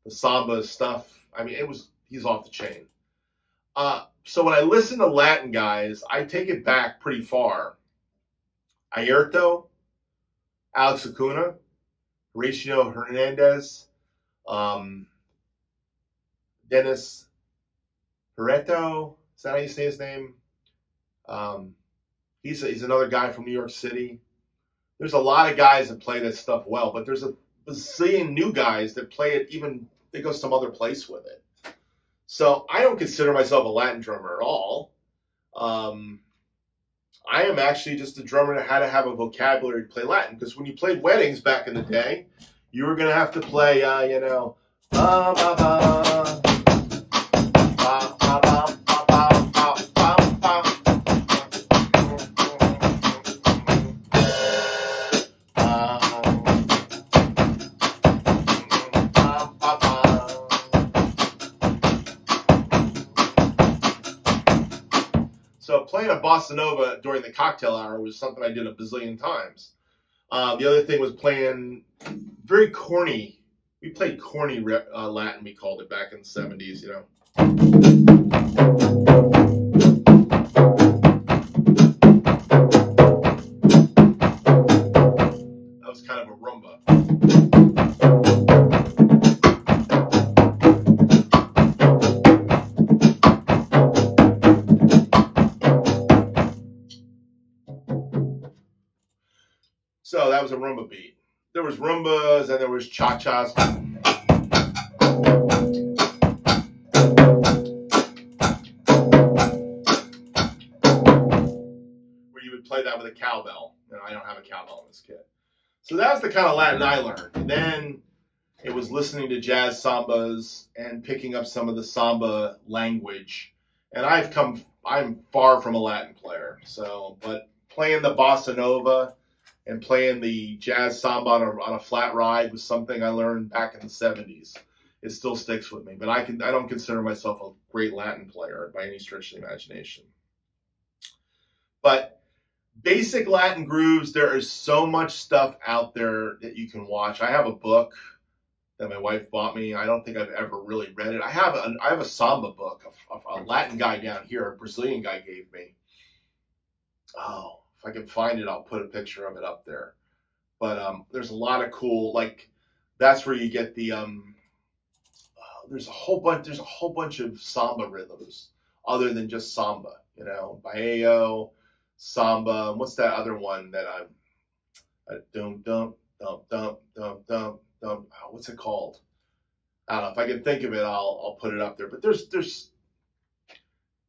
samba stuff. I mean, he's off the chain. So when I listen to Latin guys, I take it back pretty far. Ayrto, Alex Acuna, Horatio Hernandez, Dennis Pareto, is that how you say his name? He's another guy from New York City. There's a lot of guys that play this stuff well, but there's a bazillion new guys that play it even, they go some other place with it. So I don't consider myself a Latin drummer at all. I am actually just a drummer that had to have a vocabulary to play Latin, because when you played weddings back in the day, you were going to have to play, you know, ba, ba, ba. bossa nova during the cocktail hour was something I did a bazillion times. The other thing was playing very corny. We played corny Latin, we called it, back in the 70s, you know. That was kind of a rumba. So that was a rumba beat. There was rumbas and there was cha-chas. Where you would play that with a cowbell. And I don't have a cowbell in this kit. So that was the kind of Latin I learned. And then it was listening to jazz sambas and picking up some of the samba language. And I'm far from a Latin player. So, but playing the bossa nova and playing the jazz samba on a flat ride was something I learned back in the 70s. It still sticks with me, but I don't consider myself a great Latin player by any stretch of the imagination. But basic Latin grooves, there is so much stuff out there that you can watch. I have a book that my wife bought me. I don't think I've ever really read it. I have a samba book, a Latin guy down here, a Brazilian guy gave me. Oh. If I can find it, I'll put a picture of it up there. But there's a lot of cool, like, that's where you get the there's a whole bunch of samba rhythms other than just samba, you know, bailao, samba. What's that other one that dum dum dum dum dum dum dum? What's it called? I don't know. If I can think of it, I'll put it up there. But there's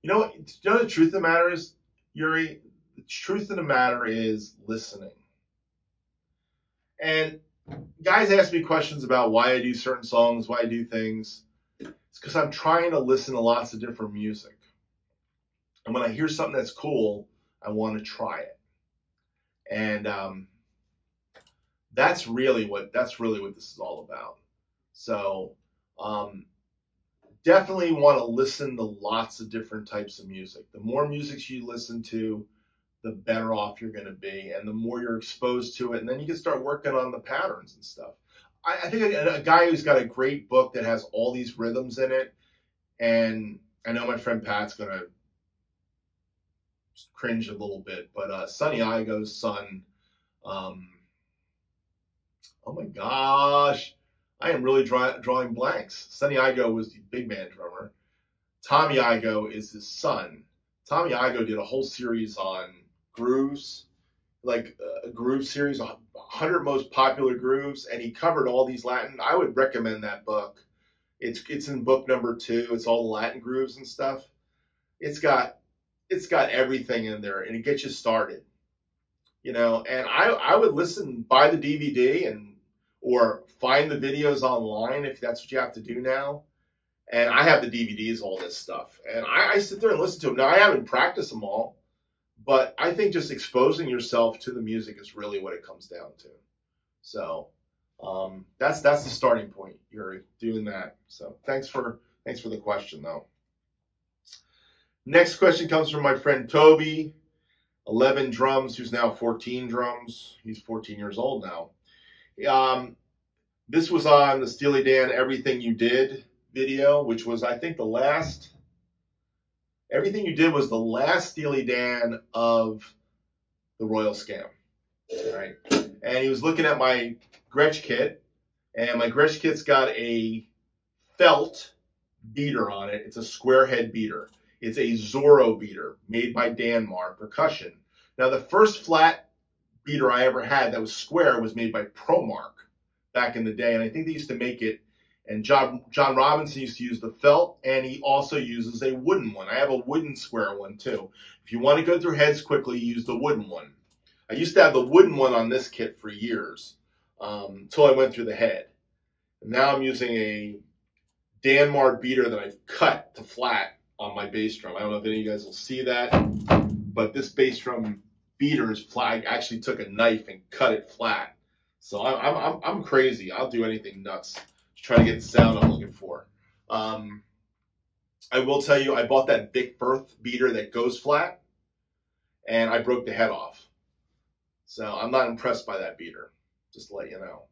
you know the truth of the matter is, Yuri. The truth of the matter is listening. And guys ask me questions about why I do certain songs, why I do things. It's because I'm trying to listen to lots of different music. And when I hear something that's cool, I want to try it. And that's really what this is all about. So definitely want to listen to lots of different types of music. The more music you listen to, the better off you're going to be, and the more you're exposed to it, and then you can start working on the patterns and stuff. I think a guy who's got a great book that has all these rhythms in it, and I know my friend Pat's going to cringe a little bit, but Sonny Igo's son, oh my gosh, I am really drawing blanks. Sonny Igo was the big band drummer. Tommy Igo is his son. Tommy Igo did a whole series on grooves, like a groove series, 100 most popular grooves, and he covered all these Latin. I would recommend that book. It's in book number 2. It's all the Latin grooves and stuff. It's got everything in there, and it gets you started, you know. And I would buy the DVD or find the videos online if that's what you have to do now. And I have the DVDs, all this stuff, and I sit there and listen to them. Now I haven't practiced them all, but I think just exposing yourself to the music is really what it comes down to. So that's the starting point, Yuri, doing that. So thanks for the question, though. Next question comes from my friend Toby, 11 drums, who's now 14 drums. He's 14 years old now. This was on the Steely Dan Everything You Did video, which was, I think, Everything You Did was the last Steely Dan of the Royal Scam, right? And he was looking at my Gretsch kit, and my Gretsch kit's got a felt beater on it. It's a square head beater. It's a Zorro beater made by Danmar Percussion. Now, the first flat beater I ever had that was square was made by Promark back in the day, and I think they used to make it. And John Robinson used to use the felt, and he also uses a wooden one. I have a wooden square one, too. If you want to go through heads quickly, use the wooden one. I used to have the wooden one on this kit for years, until I went through the head. And now I'm using a Danmar beater that I've cut to flat on my bass drum. I don't know if any of you guys will see that, but this bass drum beater is flat. I actually took a knife and cut it flat. So I'm crazy. I'll do anything nuts. Try to get the sound I'm looking for. I will tell you, I bought that Vic Firth beater that goes flat, and I broke the head off. So I'm not impressed by that beater, just to let you know.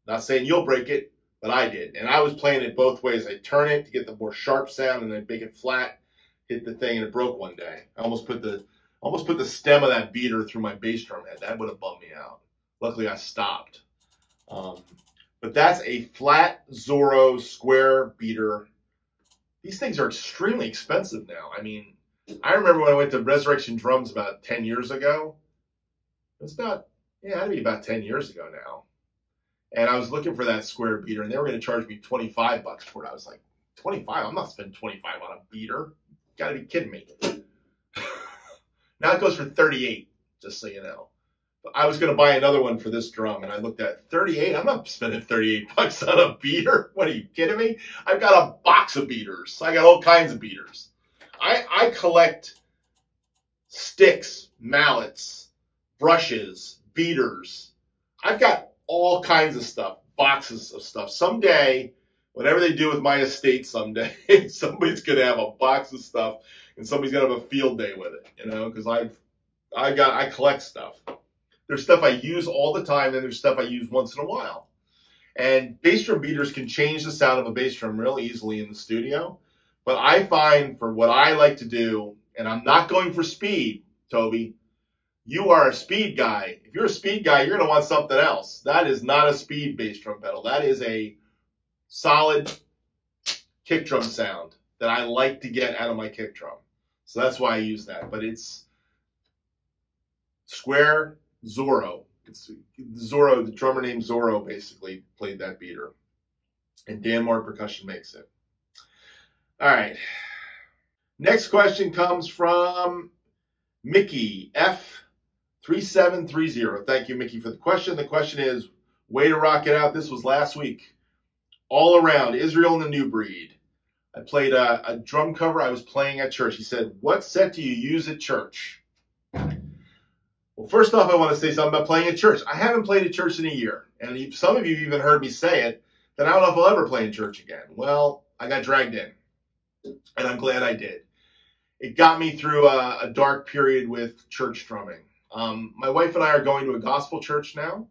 Not saying you'll break it, but I did. And I was playing it both ways. I turn it to get the more sharp sound, and then make it flat, hit the thing, and it broke one day. I almost put the stem of that beater through my bass drum head. That would have bummed me out. Luckily, I stopped. But that's a flat Zorro square beater. These things are extremely expensive now. I mean, I remember when I went to Resurrection Drums about 10 years ago. It was about, yeah, it'd be about 10 years ago now. And I was looking for that square beater, and they were going to charge me $25 for it. I was like, 25? I'm not spending 25 on a beater. You got to be kidding me. Now it goes for 38, just so you know. But I was going to buy another one for this drum, and I looked at 38. I'm not spending $38 on a beater. What, are you kidding me? I've got a box of beaters. I got all kinds of beaters. I collect sticks, mallets, brushes, beaters. I've got all kinds of stuff, boxes of stuff. Someday, whatever they do with my estate someday, somebody's going to have a box of stuff, and somebody's going to have a field day with it, you know, because I collect stuff. There's stuff I use all the time, and there's stuff I use once in a while. And bass drum beaters can change the sound of a bass drum real easily in the studio. But I find for what I like to do, and I'm not going for speed, Toby. You are a speed guy. If you're a speed guy, you're going to want something else. That is not a speed bass drum pedal. That is a solid kick drum sound that I like to get out of my kick drum. So that's why I use that. But it's square Zorro. It's Zorro, the drummer named Zorro basically played that beater. And Dan Moore Percussion makes it. All right. Next question comes from Mickey F3730. Thank you, Mickey, for the question. The question is, way to rock it out. This was last week. All around, Israel and the New Breed. I played a drum cover I was playing at church. He said, what set do you use at church? Well, first off, I want to say something about playing at church. I haven't played at church in a year. And some of you even heard me say it, that I don't know if I'll ever play in church again. Well, I got dragged in. And I'm glad I did. It got me through a dark period with church drumming. My wife and I are going to a gospel church now.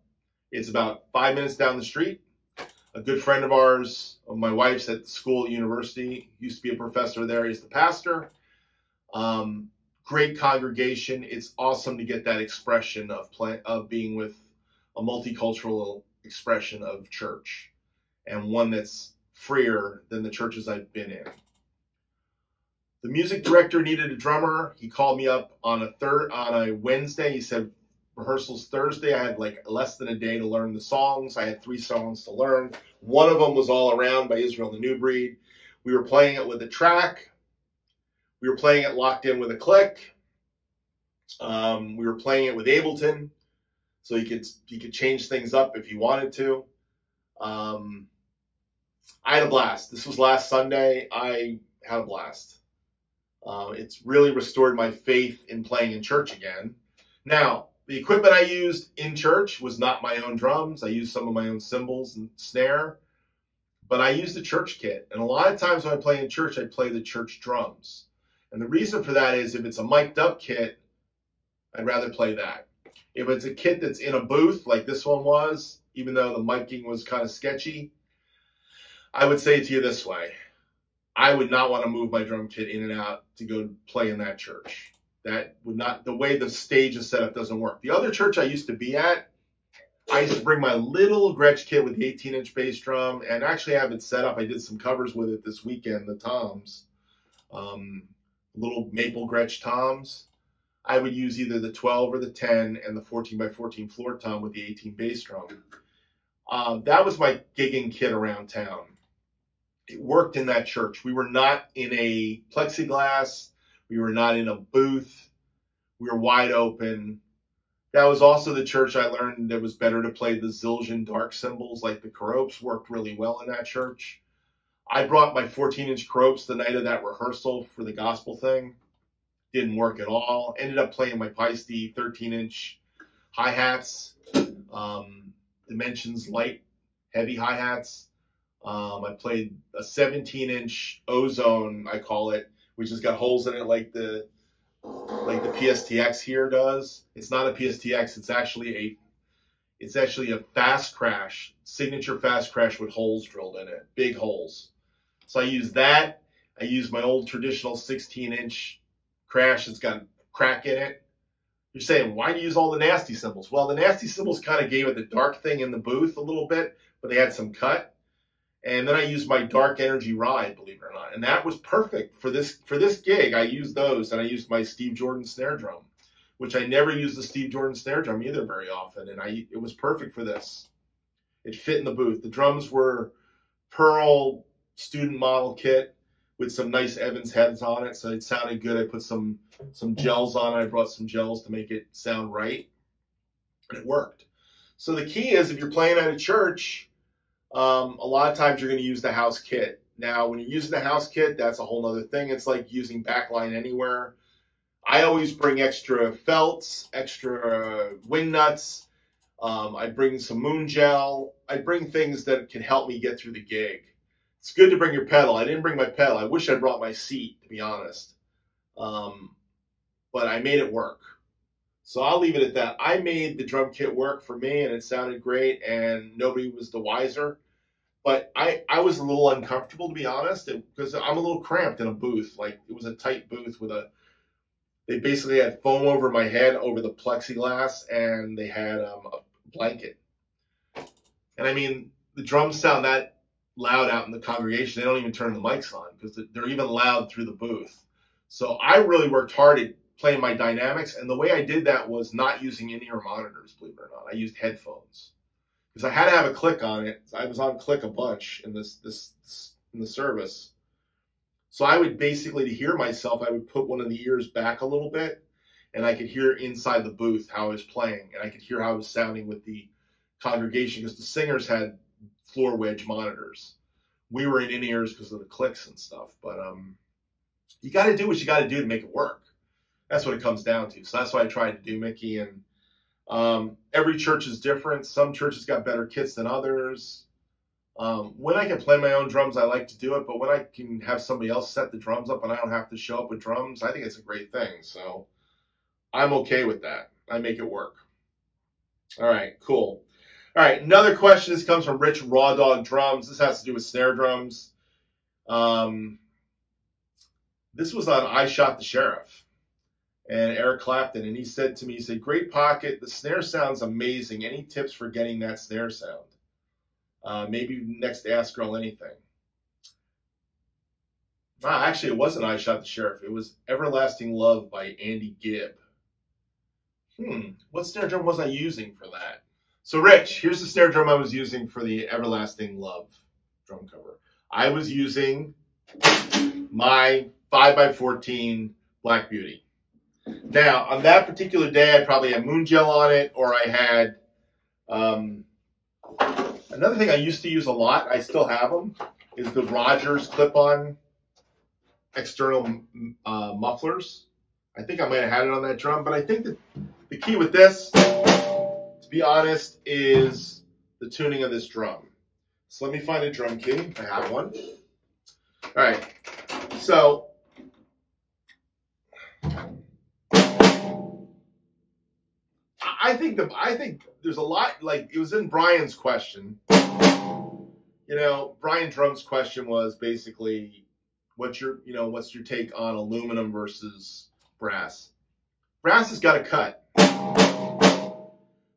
It's about 5 minutes down the street. A good friend of ours, my wife's at the school at university, used to be a professor there, is the pastor. Great congregation. It's awesome to get that expression of being with a multicultural expression of church, and one that's freer than the churches I've been in. The music director needed a drummer. He called me up on a Wednesday. He said, rehearsal's Thursday. I had like less than a day to learn the songs. I had 3 songs to learn. One of them was All Around by Israel and the New Breed. We were playing it with a track. We were playing it locked in with a click. We were playing it with Ableton, so he could change things up if he wanted to. I had a blast. This was last Sunday. I had a blast. It's really restored my faith in playing in church again. Now, the equipment I used in church was not my own drums. I used some of my own cymbals and snare, but I used the church kit. And a lot of times when I play in church, I play the church drums. And the reason for that is if it's a mic'd up kit, I'd rather play that. If it's a kit that's in a booth like this one was, even though the micing was kind of sketchy, I would say it to you this way. I would not want to move my drum kit in and out to go play in that church. That would not, the way the stage is set up doesn't work. The other church I used to be at, I used to bring my little Gretsch kit with the 18-inch bass drum and actually have it set up. I did some covers with it this weekend, the toms, little maple Gretsch toms. I would use either the 12 or the 10 and the 14x14 floor tom with the 18 bass drum. That was my gigging kit around town. It worked in that church. We were not in a plexiglass. We were not in a booth. We were wide open. That was also the church I learned that it was better to play the Zildjian dark cymbals, like the Keropes worked really well in that church. I brought my 14-inch Keropes the night of that rehearsal for the gospel thing. Didn't work at all. Ended up playing my Paiste 13-inch hi-hats, dimensions light, heavy hi-hats. I played a 17-inch ozone, I call it, which has got holes in it like the like the PSTX here does. It's not a PSTX. It's actually a fast crash, signature fast crash with holes drilled in it, big holes. So I use that. I use my old traditional 16-inch crash that's got a crack in it. You're saying, why do you use all the nasty cymbals? Well, the nasty cymbals kind of gave it the dark thing in the booth a little bit, but they had some cut. And then I used my Dark Energy Ride, believe it or not. And that was perfect for this gig. I used those, and I used my Steve Jordan snare drum, which I never used the Steve Jordan snare drum either very often. And it was perfect for this. It fit in the booth. The drums were Pearl student model kit with some nice Evans heads on it, so it sounded good. I put some gels on it. I brought some gels to make it sound right, and it worked. So the key is, if you're playing at a church, a lot of times you're going to use the house kit. Now, when you're using the house kit, that's a whole other thing. It's like using backline anywhere. I always bring extra felts, extra wing nuts. I bring some moon gel. I bring things that can help me get through the gig. It's good to bring your pedal. I didn't bring my pedal. I wish I brought my seat, to be honest. But I made it work. So I'll leave it at that. I made the drum kit work for me, and it sounded great, and nobody was the wiser. But I was a little uncomfortable, to be honest, because I'm a little cramped in a booth. Like, it was a tight booth with they basically had foam over my head, over the plexiglass, and they had a blanket. And I mean, the drums sound that loud out in the congregation. They don't even turn the mics on because they're even loud through the booth. So I really worked hard at playing my dynamics, and the way I did that was not using in-ear monitors, believe it or not. I used headphones because I had to have a click on it. I was on click a bunch in in the service. So I would basically, to hear myself, I would put one of the ears back a little bit, and I could hear inside the booth how I was playing, and I could hear how I was sounding with the congregation because the singers had floor wedge monitors. We were in ears because of the clicks and stuff, but you got to do what you got to do to make it work. That's what it comes down to. So that's what I tried to do, Mickey. And every church is different. Some churches got better kits than others. When I can play my own drums, I like to do it. But when I can have somebody else set the drums up and I don't have to show up with drums, I think it's a great thing. So I'm okay with that. I make it work. All right, cool. All right, another question. This comes from Rich Raw Dog Drums. This has to do with snare drums. This was on I Shot the Sheriff and Eric Clapton, and he said to me, he said, "Great pocket. The snare sounds amazing. Any tips for getting that snare sound? Maybe next Ask Earl Anything." Actually, it wasn't I Shot the Sheriff. It was Everlasting Love by Andy Gibb. What snare drum was I using for that? So, Rich, here's the snare drum I was using for the Everlasting Love drum cover. I was using my 5x14 Black Beauty. Now, on that particular day, I probably had moon gel on it, or I had another thing I used to use a lot, I still have them, is the Rogers clip-on external mufflers. I think I might have had it on that drum, but I think that the key with this, to be honest, is the tuning of this drum. So let me find a drum key. I have one. All right. So I think there's a lot, like it was in Brian's question. You know, Brian Drum's question was basically, what's your take on aluminum versus brass? Brass has got a cut.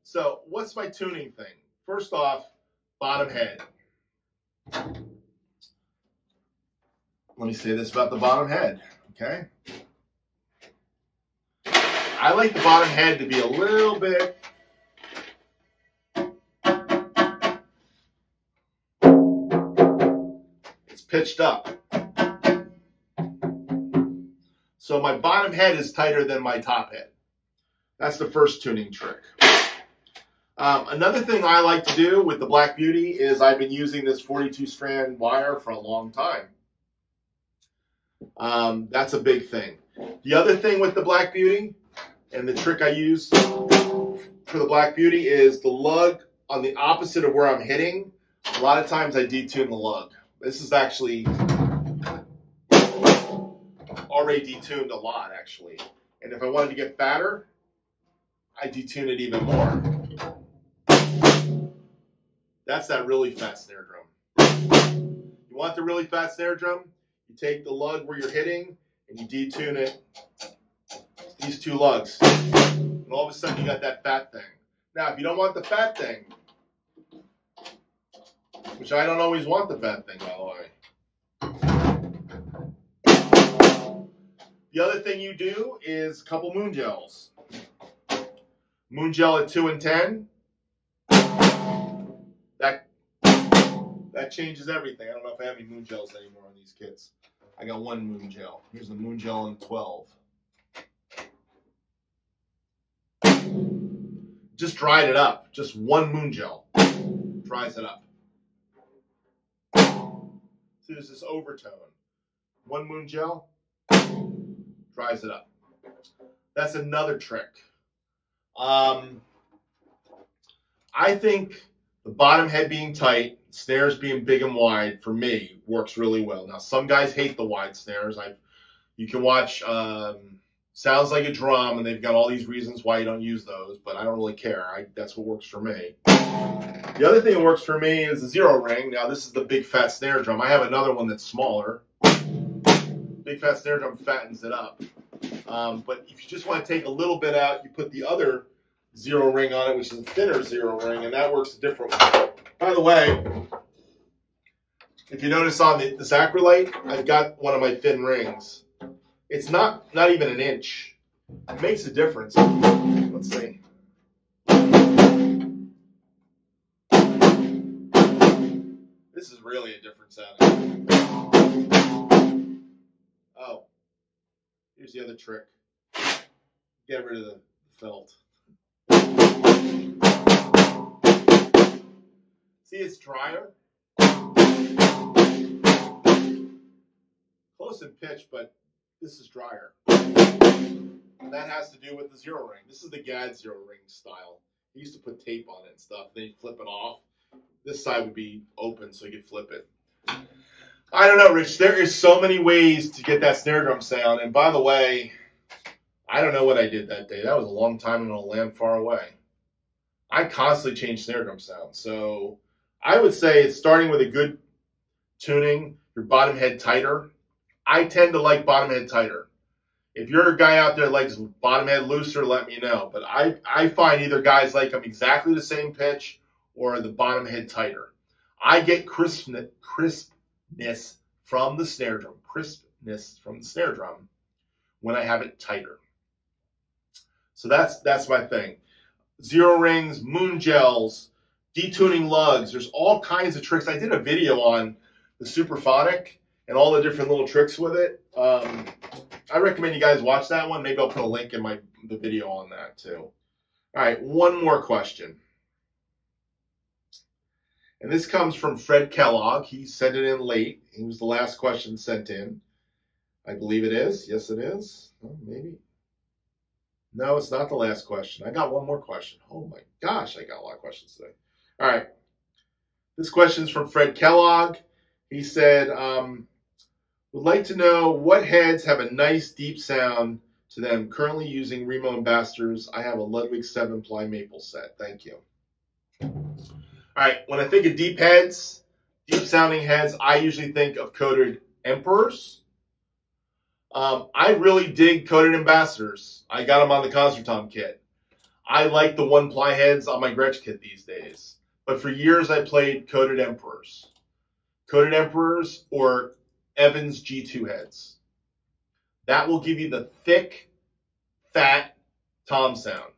So what's my tuning thing? First off, bottom head. Let me say this about the bottom head, okay? I like the bottom head to be a little bit pitched up. So my bottom head is tighter than my top head. That's the first tuning trick. Another thing I like to do with the Black Beauty is I've been using this 42 strand wire for a long time. That's a big thing. The other thing with the Black Beauty, and the trick I use for the Black Beauty, is the lug on the opposite of where I'm hitting. A lot of times I detune the lug. This is actually already detuned a lot, actually. And if I wanted to get fatter, I detune it even more. That's that really fat snare drum. You want the really fat snare drum? You take the lug where you're hitting and you detune it, these two lugs. And all of a sudden you got that fat thing. Now, if you don't want the fat thing, which I don't always want the fat thing, by the way. The other thing you do is a couple moon gels. Moon gel at 2 and 10. That changes everything. I don't know if I have any moon gels anymore on these kits. I got one moon gel. Here's the moon gel on 12. Just dried it up. Just one moon gel. Dries it up. So there's this overtone. One moon gel. Dries it up. That's another trick. I think the bottom head being tight, snares being big and wide, for me, works really well. Now, some guys hate the wide snares. You can watch Sounds Like a Drum, and they've got all these reasons why you don't use those, but I don't really care. That's what works for me. The other thing that works for me is the zero ring. Now, this is the big fat snare drum. I have another one that's smaller. Big fat snare drum fattens it up. But if you just want to take a little bit out, you put the other zero ring on it, which is a thinner zero ring, and that works a different way. By the way, if you notice on this acrylite, I've got one of my thin rings. It's not even an inch. It makes a difference. Let's see. This is really a different sounding. Oh, here's the other trick. Get rid of the felt. See, it's drier. Close in pitch, but this is drier. And that has to do with the zero ring. This is the GAD zero ring style. He used to put tape on it and stuff. Then you flip it off. This side would be open so you could flip it. I don't know, Rich. There is so many ways to get that snare drum sound. And by the way, I don't know what I did that day. That was a long time in a land far away. I constantly change snare drum sound. So I would say it's starting with a good tuning, your bottom head tighter. I tend to like bottom head tighter. If you're a guy out there that likes bottom head looser, let me know. But I find either guys like them exactly the same pitch or the bottom head tighter. I get crispness from the snare drum. Crispness from the snare drum when I have it tighter. So that's my thing. Zero rings, moon gels, detuning lugs. There's all kinds of tricks. I did a video on the Superphonic and all the different little tricks with it. I recommend you guys watch that one. Maybe I'll put a link in the video on that too. All right, one more question. And this comes from Fred Kellogg. He sent it in late. He was the last question sent in. I believe it is. Yes, it is. Oh, maybe. No, it's not the last question. I got one more question. Oh my gosh, I got a lot of questions today. All right. This question is from Fred Kellogg. He said, would like to know what heads have a nice deep sound to them. Currently using Remo Ambassadors. I have a Ludwig 7-ply maple set. Thank you. All right. When I think of deep heads, deep sounding heads, I usually think of coated Emperors. I really dig coated Ambassadors. I got them on the Concert Tom kit. I like the 1-ply heads on my Gretsch kit these days. But for years, I played coated Emperors. Coated Emperors or Evans G2 heads. That will give you the thick, fat tom sound.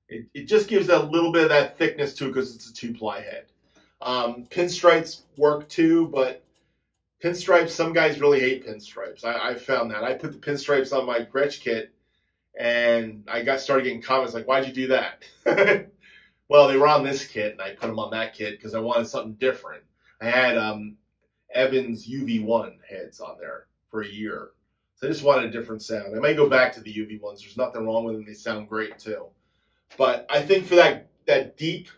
It just gives a little bit of that thickness to it because it's a 2-ply head. Pinstripes work too, but pinstripes, some guys really hate pinstripes. I found that. I put the pinstripes on my Gretsch kit, and I started getting comments like, why'd you do that? Well, they were on this kit, and I put them on that kit because I wanted something different. I had Evans UV1 heads on there for a year. So I just wanted a different sound. I may go back to the UV ones. There's nothing wrong with them. They sound great, too. But I think for that deep,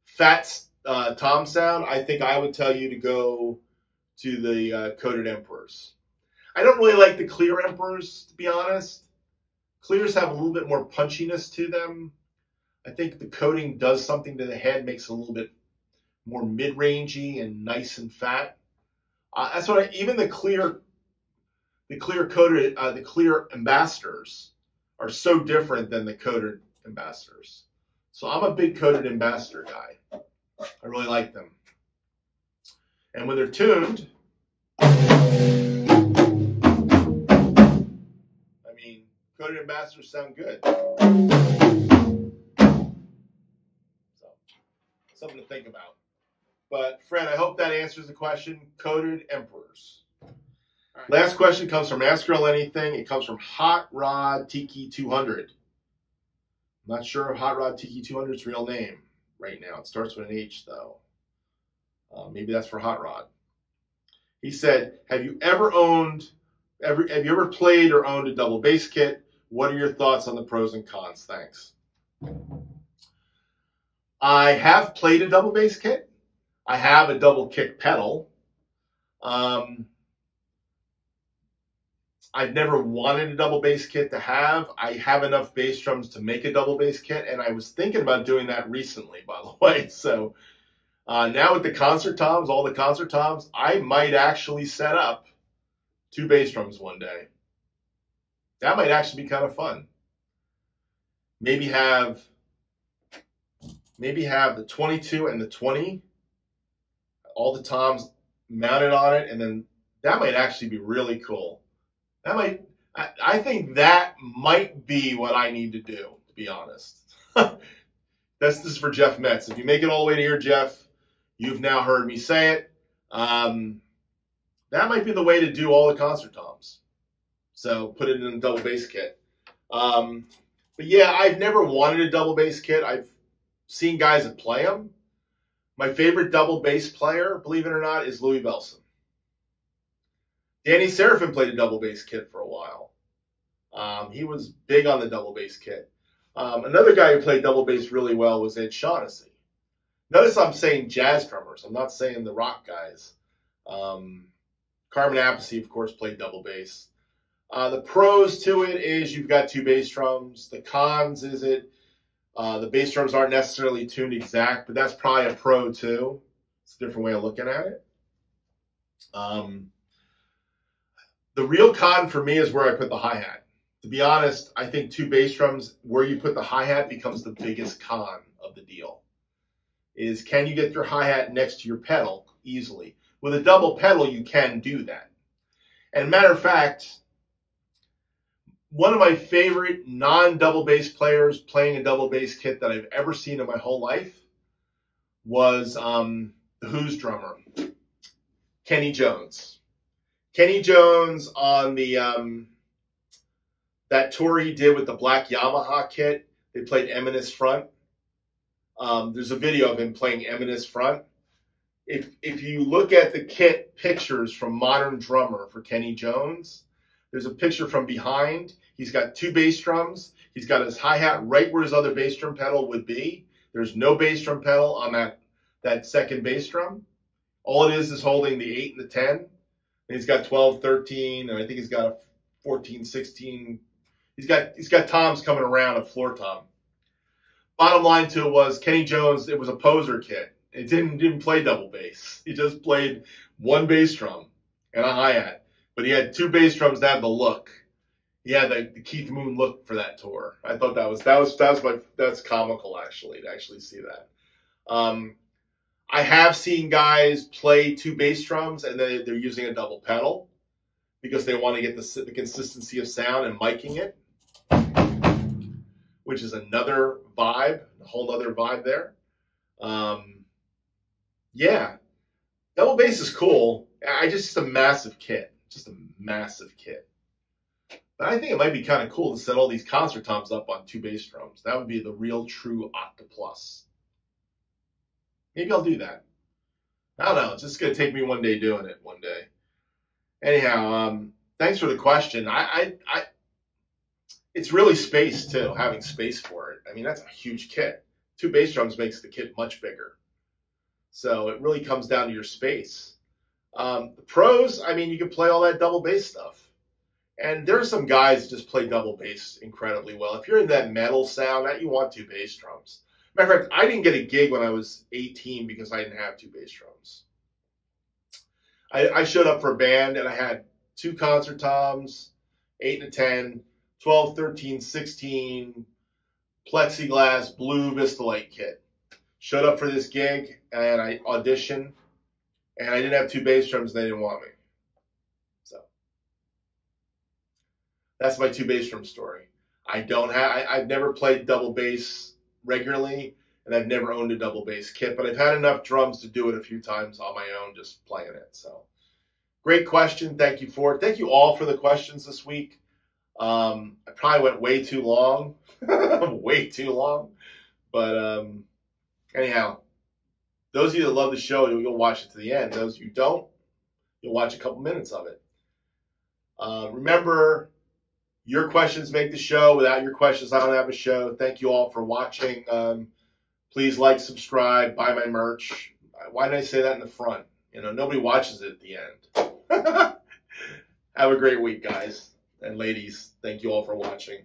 fat tom sound, I think I would tell you to go to the coated Emperors. I don't really like the clear Emperors, to be honest. Clears have a little bit more punchiness to them. I think the coating does something to the head, makes it a little bit more mid-rangey and nice and fat. That's what even the clear coated, the clear Ambassadors are so different than the coated Ambassadors. So I'm a big coated Ambassador guy. I really like them. And when they're tuned, I mean, coated Ambassadors sound good. So, something to think about. But Fred, I hope that answers the question. Coated Emperors. Right. Last question comes from Ask Earl Anything. It comes from Hot Rod Tiki 200. I'm not sure of Hot Rod Tiki 200's real name right now. It starts with an H, though. Maybe that's for Hot Rod. He said, have you ever played or owned a double bass kit? What are your thoughts on the pros and cons? Thanks. I have played a double bass kit. I have a double kick pedal. I've never wanted a double bass kit to have. I have enough bass drums to make a double bass kit, and I was thinking about doing that recently, by the way. So now with the concert toms, all the concert toms, I might actually set up 2 bass drums one day. That might actually be kind of fun. Maybe have the 22 and the 20, all the toms mounted on it, and then that might actually be really cool. I think that might be what I need to do, to be honest. This is for Jeff Metz. If you make it all the way to here, Jeff, you've now heard me say it. That might be the way to do all the concert toms. So put it in a double bass kit. But yeah, I've never wanted a double bass kit. I've seen guys that play them. My favorite double bass player, believe it or not, is Louis Bellson. Danny Serafin played a double bass kit for a while. He was big on the double bass kit. Another guy who played double bass really well was Ed Shaughnessy. Notice I'm saying jazz drummers. I'm not saying the rock guys. Carmen Appice, of course, played double bass. The pros to it is you've got 2 bass drums. The cons is the bass drums aren't necessarily tuned exact, but that's probably a pro too. It's a different way of looking at it. The real con for me is where I put the hi-hat. To be honest, I think 2 bass drums, where you put the hi-hat becomes the biggest con of the deal. Is can you get your hi-hat next to your pedal easily? With a double pedal, you can do that. And matter of fact, one of my favorite non-double bass players playing a double bass kit that I've ever seen in my whole life was the Who's drummer, Kenny Jones. Kenny Jones on the that tour he did with the black Yamaha kit, they played Eminence Front. There's a video of him playing Eminence Front. If you look at the kit pictures from Modern Drummer for Kenny Jones, there's a picture from behind. He's got 2 bass drums. He's got his hi-hat right where his other bass drum pedal would be. There's no bass drum pedal on that second bass drum. All it is holding the 8 and the 10. And he's got 12, 13, and I think he's got a 14, 16. He's got toms coming around, a floor tom. Bottom line to it was Kenny Jones, it was a poser kit. It didn't play double bass. He just played 1 bass drum and a hi-hat. But he had 2 bass drums that had the look. He had the Keith Moon look for that tour. I thought that's comical actually, to actually see that. I have seen guys play 2 bass drums and then they're using a double pedal because they want to get the consistency of sound and miking it, which is another vibe, a whole other vibe there. Yeah, double bass is cool. Just a massive kit, just a massive kit. But I think it might be kind of cool to set all these concert toms up on 2 bass drums. That would be the real true Octoplus. Maybe I'll do that. I don't know. It's just going to take me one day doing it one day. Anyhow, thanks for the question. It's really space, too, having space for it. I mean, that's a huge kit. 2 bass drums makes the kit much bigger. So it really comes down to your space. The pros, I mean, you can play all that double bass stuff. And there are some guys that just play double bass incredibly well. If you're in that metal sound, you want 2 bass drums. Matter of fact, I didn't get a gig when I was 18 because I didn't have 2 bass drums. I showed up for a band and I had 2 concert toms, 8 and a 10, 12, 13, 16, plexiglass, blue Vistalite kit. Showed up for this gig and I auditioned and I didn't have 2 bass drums and they didn't want me. So that's my 2 bass drum story. I've never played double bass regularly, and I've never owned a double bass kit, but I've had enough drums to do it a few times on my own, just playing it. So, great question. Thank you for it. Thank you all for the questions this week. I probably went way too long, way too long. But anyhow, those of you that love the show, you'll watch it to the end. Those of you who don't, you'll watch a couple minutes of it. Remember, your questions make the show. Without your questions, I don't have a show. Thank you all for watching. Please like, subscribe, buy my merch. Why did I say that in the front? You know, nobody watches it at the end. Have a great week, guys and ladies. Thank you all for watching.